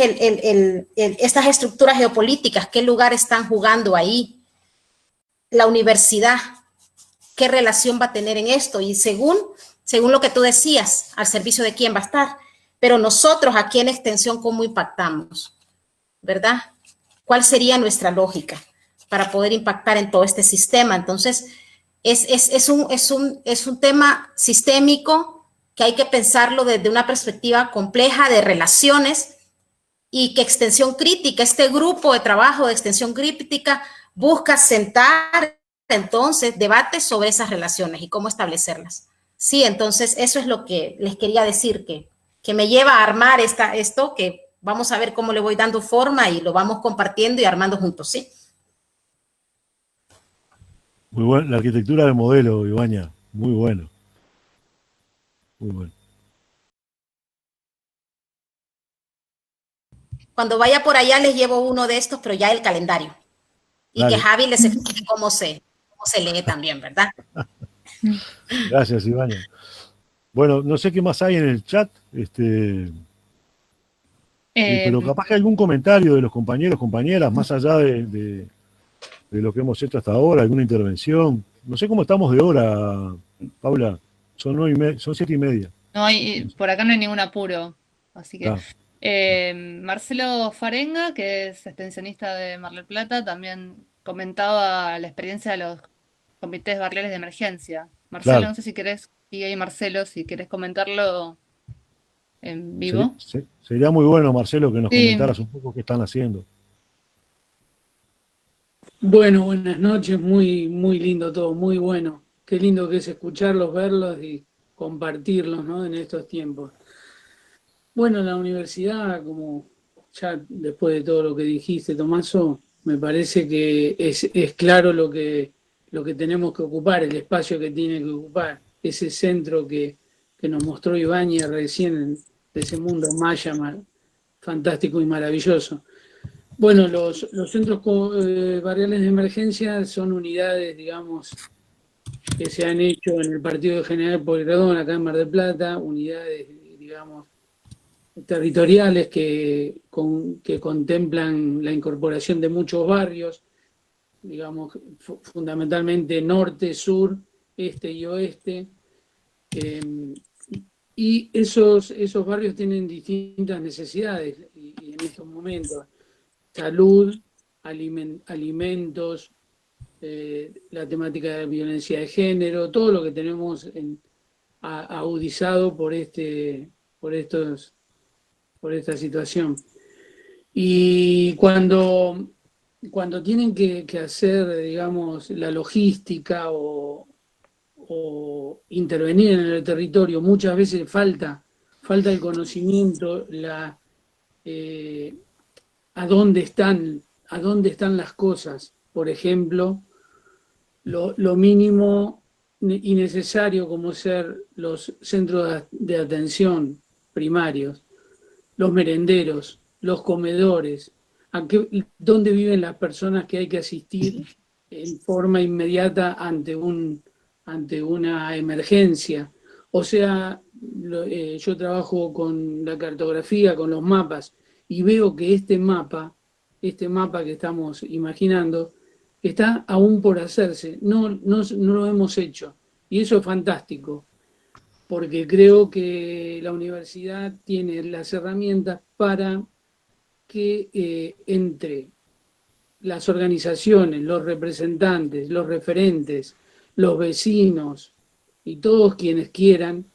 estas estructuras geopolíticas, ¿qué lugar están jugando ahí? La universidad, ¿qué relación va a tener en esto? Y según lo que tú decías, al servicio de quién va a estar. Pero nosotros aquí en extensión, ¿cómo impactamos? ¿Verdad? ¿Cuál sería nuestra lógica para poder impactar en todo este sistema? Entonces, es un tema sistémico que hay que pensarlo desde una perspectiva compleja de relaciones, y que extensión crítica, este grupo de trabajo de extensión crítica, busca sentar entonces debates sobre esas relaciones y cómo establecerlas. Sí, entonces eso es lo que les quería decir, que me lleva a armar esto, que vamos a ver cómo le voy dando forma y lo vamos compartiendo y armando juntos, ¿sí? Muy buena la arquitectura del modelo, Ibaña, muy bueno. Muy bueno. Cuando vaya por allá les llevo uno de estos, pero ya el calendario. Y Dale. que Javi les explique cómo se lee también, ¿verdad? Gracias, Ibaña. Bueno, no sé qué más hay en el chat, pero capaz que algún comentario de los compañeros, compañeras, más allá de lo que hemos hecho hasta ahora, alguna intervención. No sé cómo estamos de hora, Paula. Son 7:30. No hay, por acá no hay ningún apuro, así que... Ah, Marcelo Farenga, que es extensionista de Mar del Plata, también comentaba la experiencia de los comités barriales de emergencia. Marcelo, claro. no sé si querés, y ahí Marcelo, si querés comentarlo en vivo. Sería muy bueno, Marcelo, que nos Sí. comentaras un poco qué están haciendo. Bueno, buenas noches, muy, muy lindo todo, muy bueno. Qué lindo que es escucharlos, verlos y compartirlos, ¿no? En estos tiempos. Bueno, la universidad, como ya después de todo lo que dijiste, Tommaso, me parece que es claro lo que tenemos que ocupar, el espacio que tiene que ocupar, ese centro que nos mostró Ibáñez recién, de ese mundo maya fantástico y maravilloso. Bueno, los centros barriales de emergencia son unidades, digamos, que se han hecho en el partido de General Pueyrredón, acá en Mar del Plata, unidades, digamos, territoriales que contemplan la incorporación de muchos barrios, digamos, fundamentalmente norte, sur, este y oeste, y esos barrios tienen distintas necesidades y en estos momentos. Salud, alimentos, la temática de violencia de género, todo lo que tenemos agudizado por esta situación. Y cuando tienen que hacer, digamos, la logística o intervenir en el territorio, muchas veces falta el conocimiento, a dónde están las cosas. Por ejemplo, lo mínimo y necesario como ser los centros de atención primarios, los merenderos, los comedores, dónde viven las personas que hay que asistir en forma inmediata ante una emergencia. O sea, yo trabajo con la cartografía, con los mapas, y veo que este mapa que estamos imaginando, está aún por hacerse, no lo hemos hecho. Y eso es fantástico, porque creo que la universidad tiene las herramientas para que entre las organizaciones, los representantes, los referentes, los vecinos y todos quienes quieran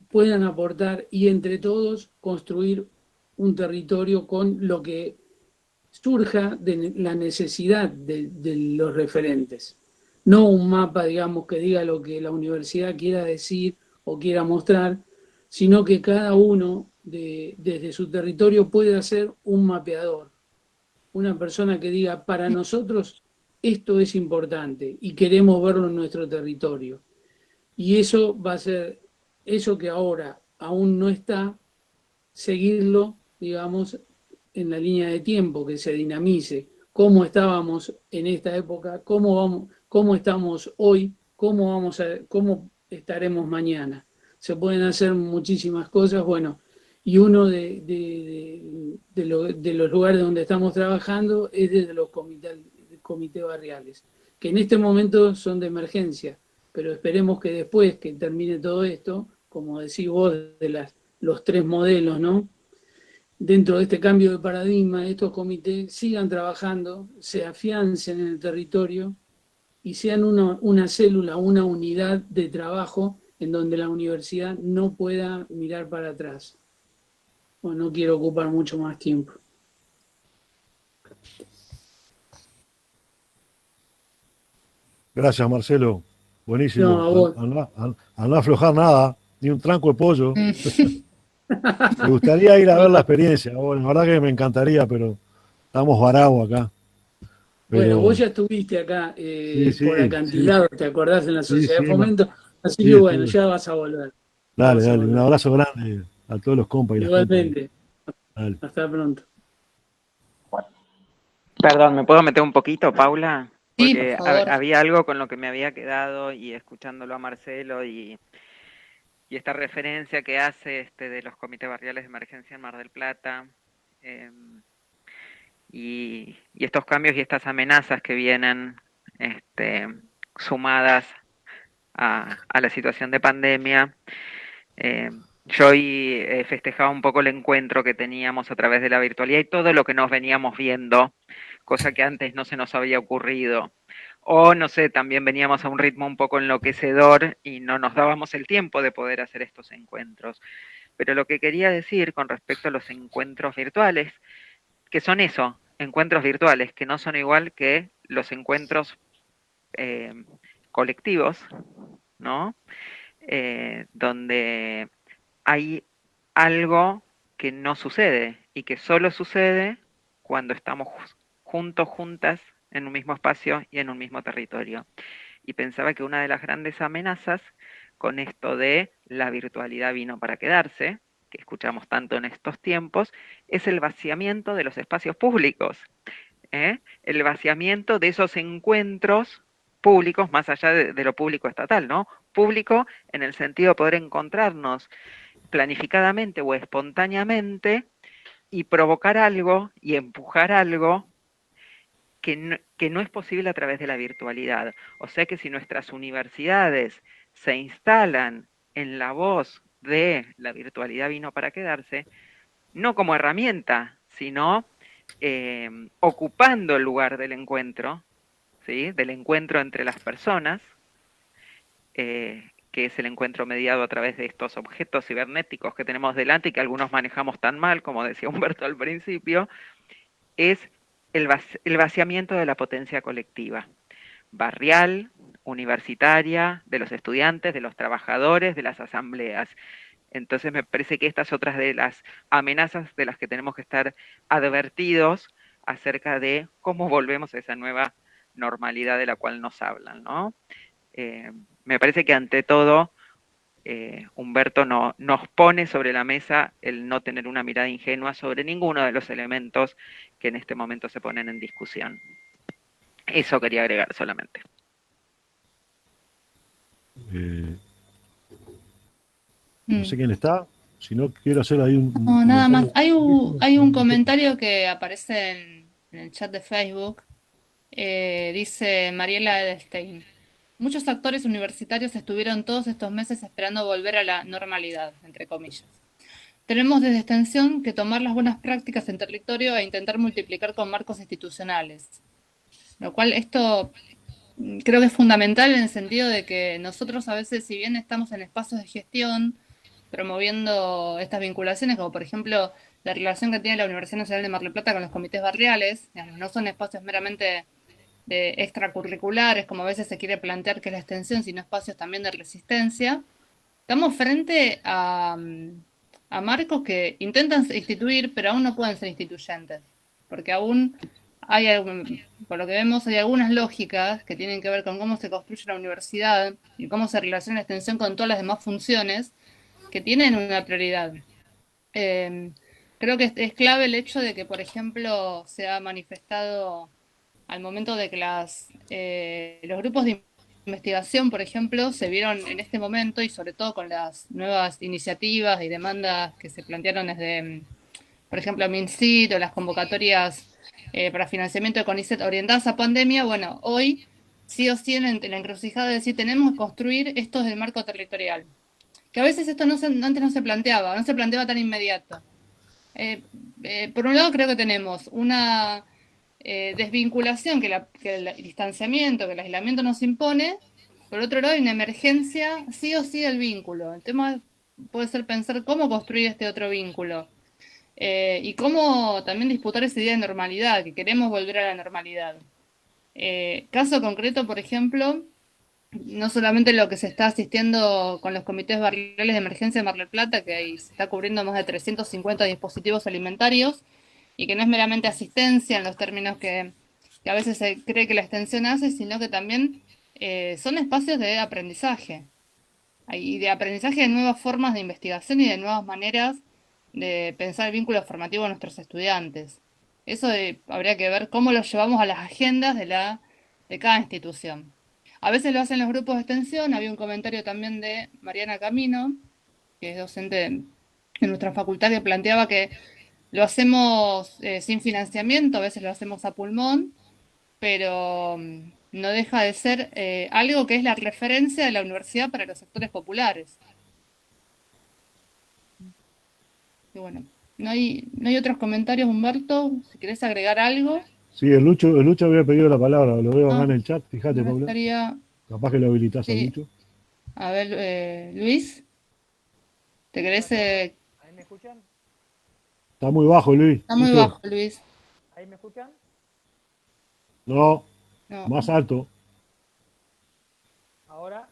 puedan aportar y entre todos construir un territorio con lo que surja de la necesidad de los referentes. No un mapa, digamos, que diga lo que la universidad quiera decir o quiera mostrar, sino que cada uno desde su territorio pueda ser un mapeador, una persona que diga, para nosotros esto es importante y queremos verlo en nuestro territorio. Y eso va a ser, eso que ahora aún no está, seguirlo, digamos, en la línea de tiempo, que se dinamice, cómo estábamos en esta época, cómo estamos hoy, cómo estaremos mañana. Se pueden hacer muchísimas cosas, bueno, y uno de los lugares donde estamos trabajando es desde los comités barriales, que en este momento son de emergencia, pero esperemos que después que termine todo esto, como decís vos, de los 3 modelos, ¿no? Dentro de este cambio de paradigma, estos comités sigan trabajando, se afiancen en el territorio y sean una célula, una unidad de trabajo en donde la universidad no pueda mirar para atrás. Bueno, no quiero ocupar mucho más tiempo. Gracias, Marcelo. Buenísimo. No, a vos. A no aflojar nada, ni un tranco de pollo. Me gustaría ir a ver la experiencia. Bueno, la verdad que me encantaría, pero estamos varados acá. Bueno, vos ya estuviste acá por acantilado, ¿te acordás? En la Sí, Sociedad de Fomento, así sí, que bueno, estuve. ya vas a volver. Dale, un abrazo grande a todos los compas y las compas. Igualmente. Dale. Hasta pronto. Perdón, ¿me puedo meter un poquito, Paula? Sí, Porque por favor. había algo con lo que me había quedado y escuchándolo a Marcelo y esta referencia que hace de los comités barriales de emergencia en Mar del Plata y estos cambios y estas amenazas que vienen sumadas a la situación de pandemia. Yo hoy festejaba un poco el encuentro que teníamos a través de la virtualidad y todo lo que nos veníamos viendo, cosa que antes no se nos había ocurrido. O, no sé, también veníamos a un ritmo un poco enloquecedor y no nos dábamos el tiempo de poder hacer estos encuentros. Pero lo que quería decir con respecto a los encuentros virtuales, que son eso, encuentros virtuales, que no son igual que los encuentros colectivos, ¿no? Donde hay algo que no sucede y que solo sucede cuando estamos juntos, juntas, en un mismo espacio y en un mismo territorio. Y pensaba que una de las grandes amenazas con esto de la virtualidad vino para quedarse, que escuchamos tanto en estos tiempos, es el vaciamiento de los espacios públicos, el vaciamiento de esos encuentros públicos, más allá de lo público estatal, ¿no? Público en el sentido de poder encontrarnos planificadamente o espontáneamente y provocar algo y empujar algo que no es posible a través de la virtualidad. O sea que si nuestras universidades se instalan en la voz de la virtualidad vino para quedarse, no como herramienta, sino ocupando el lugar del encuentro, ¿sí? Del encuentro entre las personas, que es el encuentro mediado a través de estos objetos cibernéticos que tenemos delante y que algunos manejamos tan mal, como decía Humberto al principio, es el vaciamiento de la potencia colectiva, barrial, universitaria, de los estudiantes, de los trabajadores, de las asambleas. Entonces me parece que esta es otra de las amenazas de las que tenemos que estar advertidos acerca de cómo volvemos a esa nueva normalidad de la cual nos hablan, ¿no? Me parece que ante todo, Humberto nos pone sobre la mesa el no tener una mirada ingenua sobre ninguno de los elementos que en este momento se ponen en discusión. Eso quería agregar solamente. No sé quién está, si no quiero hacer ahí un No, nada más. comentario. Hay un comentario que aparece en el chat de Facebook. Dice Mariela Edelstein. Muchos actores universitarios estuvieron todos estos meses esperando volver a la normalidad, entre comillas. Tenemos desde Extensión que tomar las buenas prácticas en territorio e intentar multiplicar con marcos institucionales. Lo cual esto creo que es fundamental en el sentido de que nosotros a veces, si bien estamos en espacios de gestión, promoviendo estas vinculaciones, como por ejemplo la relación que tiene la Universidad Nacional de Mar del Plata con los comités barriales, digamos, no son espacios meramente de extracurriculares, como a veces se quiere plantear que es la extensión, sino espacios también de resistencia. Estamos frente a marcos que intentan instituir, pero aún no pueden ser instituyentes, porque aún hay, por lo que vemos, hay algunas lógicas que tienen que ver con cómo se construye la universidad y cómo se relaciona la extensión con todas las demás funciones que tienen una prioridad. Creo que es clave el hecho de que, por ejemplo, se ha manifestado al momento de que los grupos de investigación, por ejemplo, se vieron en este momento y sobre todo con las nuevas iniciativas y demandas que se plantearon desde, por ejemplo, MinCit o las convocatorias para financiamiento de CONICET orientadas a pandemia. Bueno, hoy sí o sí en la encrucijada de decir tenemos que construir esto desde el marco territorial. Que a veces esto antes no se planteaba tan inmediato. Por un lado creo que tenemos una desvinculación que el distanciamiento, que el aislamiento nos impone. Por otro lado hay una emergencia sí o sí del vínculo. El tema puede ser pensar cómo construir este otro vínculo y cómo también disputar esa idea de normalidad, que queremos volver a la normalidad. Caso concreto, por ejemplo, no solamente lo que se está asistiendo con los comités barriales de emergencia de Mar del Plata, que ahí se está cubriendo más de 350 dispositivos alimentarios, y que no es meramente asistencia en los términos que a veces se cree que la extensión hace, sino que también son espacios de aprendizaje, y de aprendizaje de nuevas formas de investigación y de nuevas maneras de pensar el vínculo formativo de nuestros estudiantes. Eso habría que ver cómo lo llevamos a las agendas de cada institución. A veces lo hacen los grupos de extensión. Había un comentario también de Mariana Camino, que es docente de nuestra facultad, que planteaba que lo hacemos sin financiamiento, a veces lo hacemos a pulmón, pero no deja de ser algo que es la referencia de la universidad para los sectores populares. Y bueno, no hay otros comentarios, Humberto, si querés agregar algo. Sí, el Lucho había pedido la palabra, lo veo acá en el chat, fíjate, No Paula. estaría... Capaz que lo habilitas Sí. a Lucho. A ver, Luis, ¿te querés...? ¿Ahí me escuchan? Está muy bajo, Luis. Está muy Lucho. bajo, Luis. ¿Ahí me escuchan? No, No. más alto. ¿Ahora?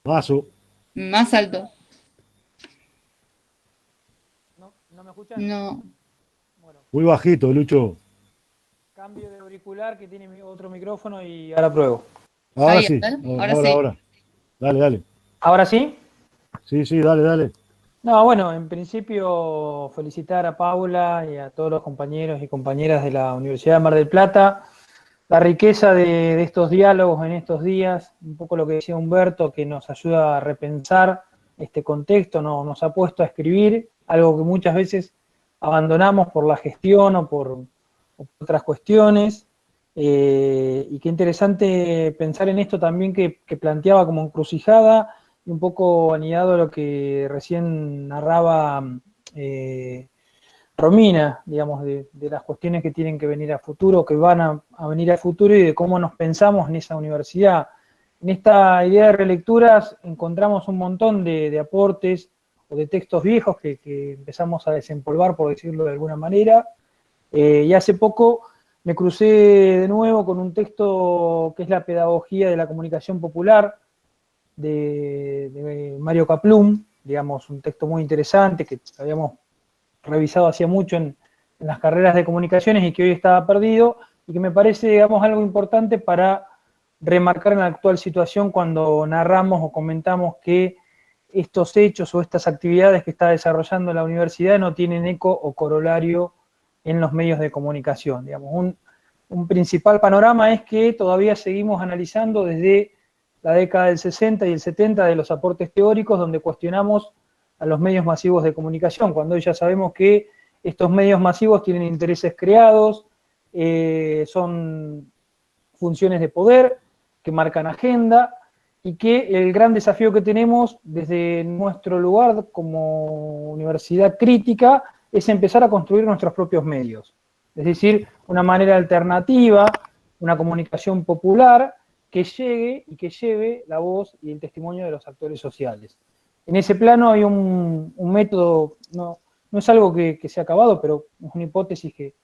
Vaso. Más alto. ¿No me escuchan? No. Bueno, Muy bajito, Lucho. cambio de auricular que tiene otro micrófono y ahora pruebo. Ahora Ahí, sí. a ver, ahora sí. Ahora. Dale. ¿Ahora sí? Sí, dale. No, bueno, en principio felicitar a Paula y a todos los compañeros y compañeras de la Universidad de Mar del Plata. La riqueza de estos diálogos en estos días, un poco lo que decía Humberto, que nos ayuda a repensar este contexto, nos ha puesto a escribir, algo que muchas veces abandonamos por la gestión o por otras cuestiones. Y qué interesante pensar en esto también que planteaba como encrucijada y un poco anidado a lo que recién narraba Romina, digamos, de las cuestiones que tienen que venir a futuro, que van a venir a futuro y de cómo nos pensamos en esa universidad. En esta idea de relecturas encontramos un montón de aportes o de textos viejos que empezamos a desempolvar, por decirlo de alguna manera, y hace poco me crucé de nuevo con un texto que es la pedagogía de la comunicación popular, de Mario Kaplun, digamos, un texto muy interesante que habíamos revisado hacía mucho en las carreras de comunicaciones y que hoy estaba perdido, y que me parece, digamos, algo importante para remarcar en la actual situación cuando narramos o comentamos que estos hechos o estas actividades que está desarrollando la universidad no tienen eco o corolario en los medios de comunicación. Digamos, un principal panorama es que todavía seguimos analizando desde la década del 60 y el 70 de los aportes teóricos donde cuestionamos a los medios masivos de comunicación, cuando hoy ya sabemos que estos medios masivos tienen intereses creados, son funciones de poder que marcan agenda, y que el gran desafío que tenemos desde nuestro lugar como universidad crítica es empezar a construir nuestros propios medios. Es decir, una manera alternativa, una comunicación popular que llegue y que lleve la voz y el testimonio de los actores sociales. En ese plano hay un método, no es algo que se ha acabado, pero es una hipótesis que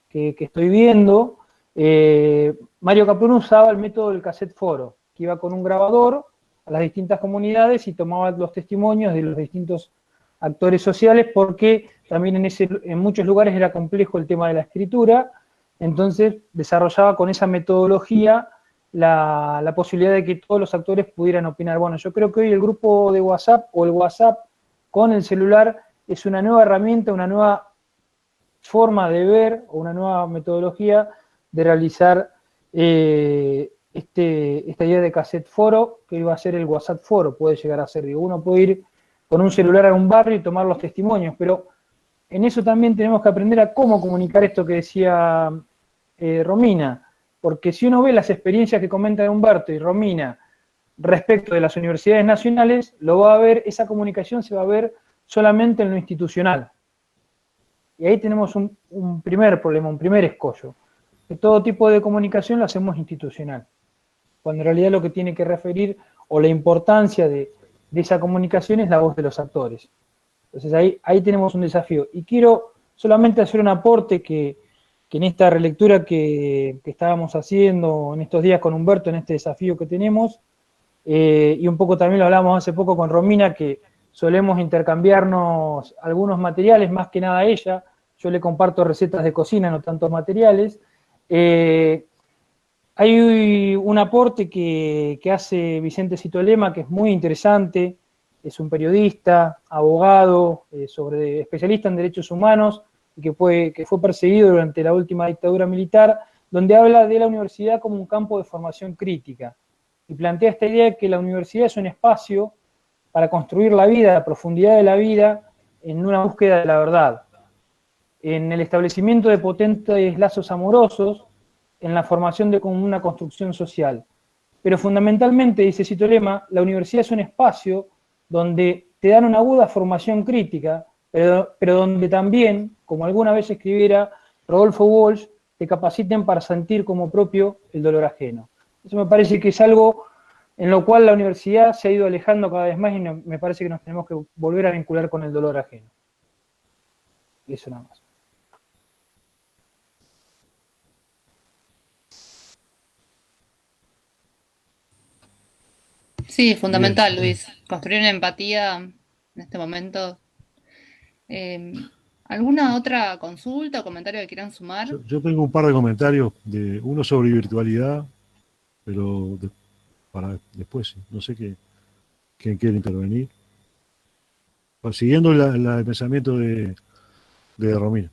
estoy viendo. Mario Kaplun usaba el método del cassette foro, que iba con un grabador a las distintas comunidades y tomaba los testimonios de los distintos actores sociales, porque también en muchos lugares era complejo el tema de la escritura, entonces desarrollaba con esa metodología la posibilidad de que todos los actores pudieran opinar. Bueno, yo creo que hoy el grupo de WhatsApp o el WhatsApp con el celular es una nueva herramienta, una nueva forma de ver o una nueva metodología de realizar esta idea de cassette foro, que iba a ser el WhatsApp foro, puede llegar a ser. Digo, uno puede ir con un celular a un barrio y tomar los testimonios, pero en eso también tenemos que aprender a cómo comunicar esto que decía Romina, porque si uno ve las experiencias que comentan Humberto y Romina respecto de las universidades nacionales, lo va a ver, esa comunicación se va a ver solamente en lo institucional. Y ahí tenemos un primer problema, un primer escollo. Que todo tipo de comunicación lo hacemos institucional, cuando en realidad lo que tiene que referir, o la importancia de esa comunicación es la voz de los actores. Entonces ahí tenemos un desafío. Y quiero solamente hacer un aporte que en esta relectura que estábamos haciendo en estos días con Humberto, en este desafío que tenemos, y un poco también lo hablamos hace poco con Romina, que solemos intercambiarnos algunos materiales, más que nada ella, yo le comparto recetas de cocina, no tantos materiales. Hay un aporte que hace Vicente Citolema, que es muy interesante, es un periodista, abogado, especialista en derechos humanos, y que fue perseguido durante la última dictadura militar, donde habla de la universidad como un campo de formación crítica, y plantea esta idea de que la universidad es un espacio para construir la vida, la profundidad de la vida, en una búsqueda de la verdad, en el establecimiento de potentes lazos amorosos, en la formación de una construcción social. Pero fundamentalmente, dice Citolema, la universidad es un espacio donde te dan una aguda formación crítica, pero donde también, como alguna vez escribiera Rodolfo Walsh, te capaciten para sentir como propio el dolor ajeno. Eso me parece que es algo en lo cual la universidad se ha ido alejando cada vez más, y me parece que nos tenemos que volver a vincular con el dolor ajeno. Y eso nada más. Sí, fundamental, Bien. Luis. Construir una empatía en este momento. ¿Alguna otra consulta o comentario que quieran sumar? Yo tengo un par de comentarios, uno sobre virtualidad, pero para después, no sé quién quiere intervenir. Pues, siguiendo el pensamiento de Romina.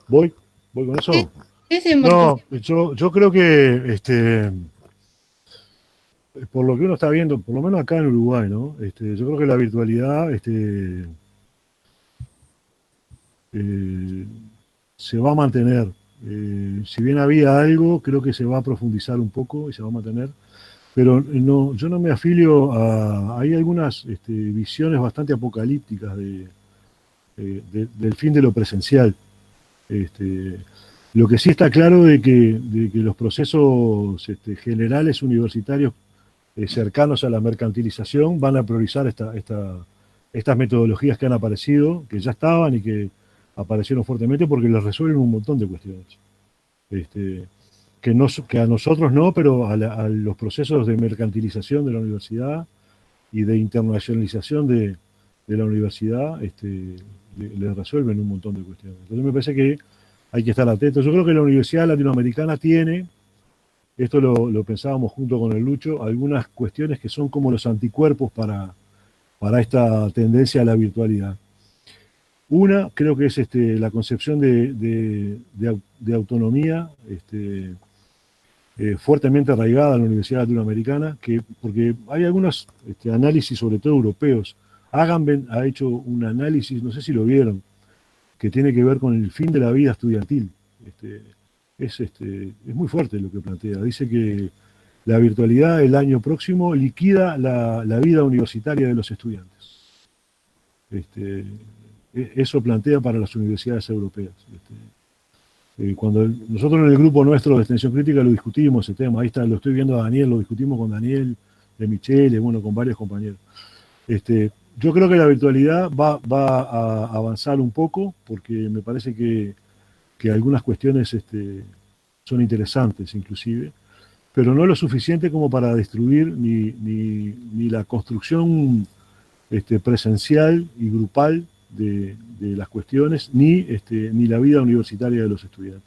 ¿Voy con eso? Sí, No, yo creo que por lo que uno está viendo, por lo menos acá en Uruguay, ¿no? Yo creo que la virtualidad se va a mantener. Si bien había algo, creo que se va a profundizar un poco y se va a mantener. Pero no, yo no me afilio a... Hay algunas visiones bastante apocalípticas del fin de lo presencial. Lo que sí está claro de que los procesos generales universitarios cercanos a la mercantilización van a priorizar estas metodologías que han aparecido, que ya estaban y que aparecieron fuertemente porque les resuelven un montón de cuestiones. Que a nosotros no, pero a los procesos de mercantilización de la universidad y de internacionalización de la universidad les resuelven un montón de cuestiones. Entonces me parece que hay que estar atentos. Yo creo que la Universidad Latinoamericana tiene, esto lo pensábamos junto con el Lucho, algunas cuestiones que son como los anticuerpos para esta tendencia a la virtualidad. Una, creo que es la concepción de autonomía fuertemente arraigada en la Universidad Latinoamericana, porque hay algunos análisis, sobre todo europeos. Agamben ha hecho un análisis, no sé si lo vieron, que tiene que ver con el fin de la vida estudiantil. Es muy fuerte lo que plantea. Dice que la virtualidad el año próximo liquida la vida universitaria de los estudiantes. Eso plantea para las universidades europeas. Cuando nosotros en el grupo nuestro de extensión crítica lo discutimos ese tema, ahí está, lo estoy viendo a Daniel, lo discutimos con Daniel, de Michele, bueno, con varios compañeros. Yo creo que la virtualidad va a avanzar un poco, porque me parece que algunas cuestiones son interesantes inclusive, pero no lo suficiente como para destruir ni la construcción presencial y grupal de las cuestiones, ni la vida universitaria de los estudiantes.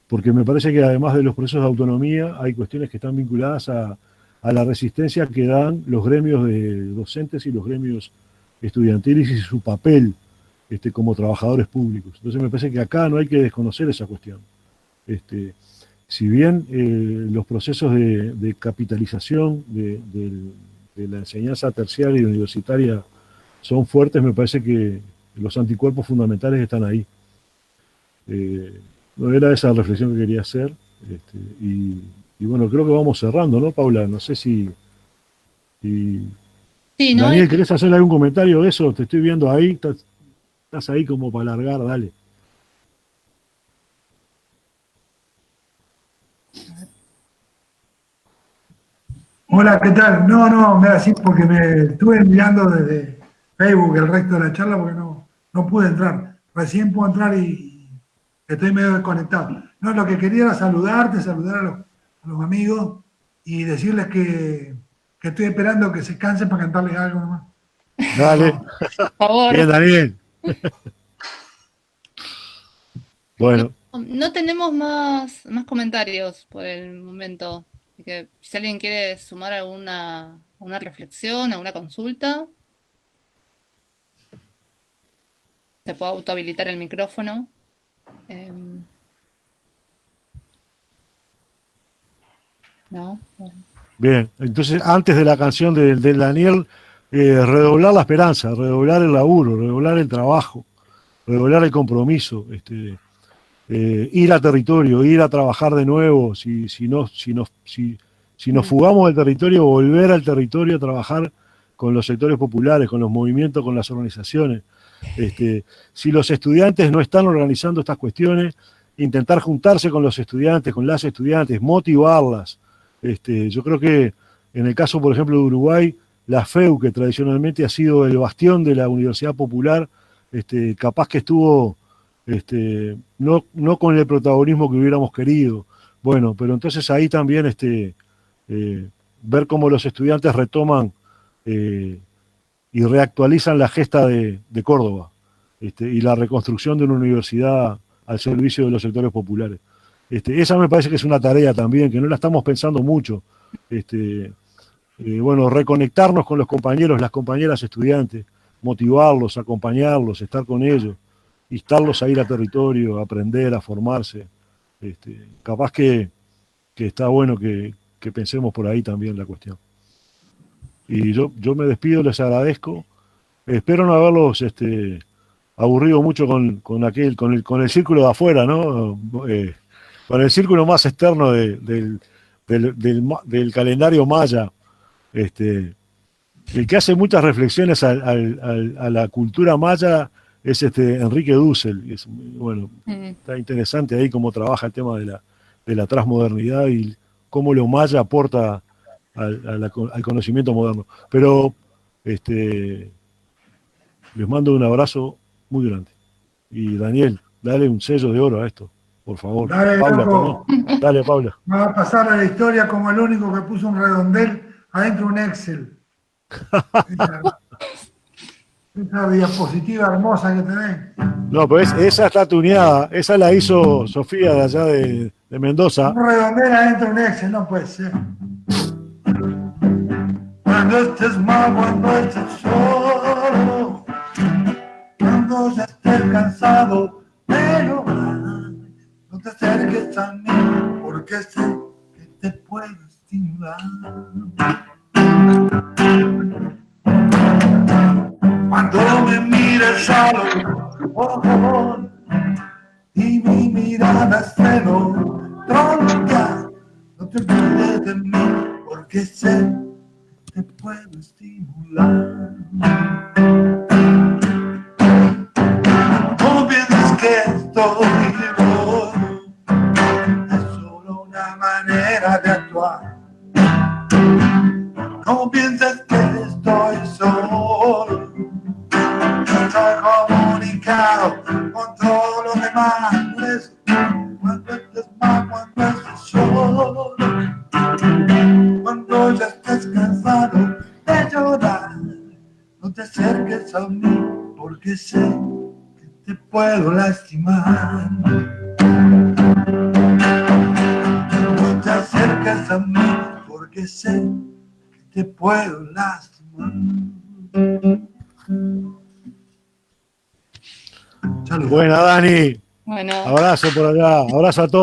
Porque me parece que además de los procesos de autonomía, hay cuestiones que están vinculadas a la resistencia que dan los gremios de docentes y los gremios estudiantiles y su papel como trabajadores públicos. Entonces me parece que acá no hay que desconocer esa cuestión. Si bien los procesos de capitalización de la enseñanza terciaria y universitaria son fuertes, me parece que los anticuerpos fundamentales están ahí. No era esa reflexión que quería hacer. Y bueno, creo que vamos cerrando, ¿no, Paula? No sé si Sí, ¿no? Daniel, ¿querés hacer algún comentario de eso? Te estoy viendo ahí, estás ahí como para alargar, dale. Hola, ¿qué tal? No, me así porque me estuve mirando desde Facebook el resto de la charla porque no pude entrar. Recién puedo entrar y estoy medio desconectado. No, lo que quería era saludar a los amigos y decirles que estoy esperando que se cansen para cantarles algo nomás. Dale. Por favor. Bien, Daniel. Bueno, No tenemos más comentarios por el momento. Así que si alguien quiere sumar una reflexión, alguna consulta, se puede autohabilitar el micrófono. ¿No? bien. Entonces, antes de la canción del Daniel, redoblar la esperanza, redoblar el laburo, redoblar el trabajo, redoblar el compromiso, ir a territorio, ir a trabajar de nuevo, si nos fugamos del territorio, volver al territorio a trabajar con los sectores populares, con los movimientos, con las organizaciones. Si los estudiantes no están organizando estas cuestiones, intentar juntarse con los estudiantes, con las estudiantes, motivarlas. Yo creo que en el caso, por ejemplo, de Uruguay, la FEU, que tradicionalmente ha sido el bastión de la Universidad Popular, capaz que estuvo no con el protagonismo que hubiéramos querido. Bueno, pero entonces ahí también ver cómo los estudiantes retoman y reactualizan la gesta de Córdoba y la reconstrucción de una universidad al servicio de los sectores populares. Esa me parece que es una tarea también, que no la estamos pensando mucho. Bueno, reconectarnos con los compañeros, las compañeras estudiantes, motivarlos, acompañarlos, estar con ellos, instarlos a ir a territorio, a aprender, a formarse. Capaz que está bueno que pensemos por ahí también la cuestión. Y yo me despido, les agradezco. Espero no haberlos aburrido mucho con el círculo de afuera, ¿no? Con el círculo más externo del calendario maya. El que hace muchas reflexiones a la cultura maya es Enrique Dussel. Bueno, está interesante ahí cómo trabaja el tema de la transmodernidad y cómo lo maya aporta al conocimiento moderno. Pero les mando un abrazo muy grande. Y Daniel, dale un sello de oro a esto, por favor. Dale, Paula, loco. perdón. Dale, Paula. Va a pasar a la historia como el único que puso un redondel adentro de un Excel. Esa diapositiva hermosa que tenés. No, pues esa está tuneada. Esa la hizo Sofía de allá de Mendoza. Un redondel adentro de un Excel, no puede ser. Cuando estés mal, cuando estés solo, cuando ya estés cansado, pero no te acerques a mí, porque sé que te puedo estimular. Cuando me mires a los ojos y mi mirada se lo tronca, no te olvides de mí, porque sé que te puedo estimular. No pienses que estoy loco, es solo una manera de actuar. No pienses que estoy solo, estoy comunicado con todos los demás. Por eso, cuando estés mal, cuando estés solo, cuando ya estés cansado de llorar, no te acerques a mí, porque sé que te puedo lastimar. No te acerques a mí, porque sé que te puedo lastimar. Salud. Buena, Dani. Bueno. Abrazo por allá. Abrazo a todos.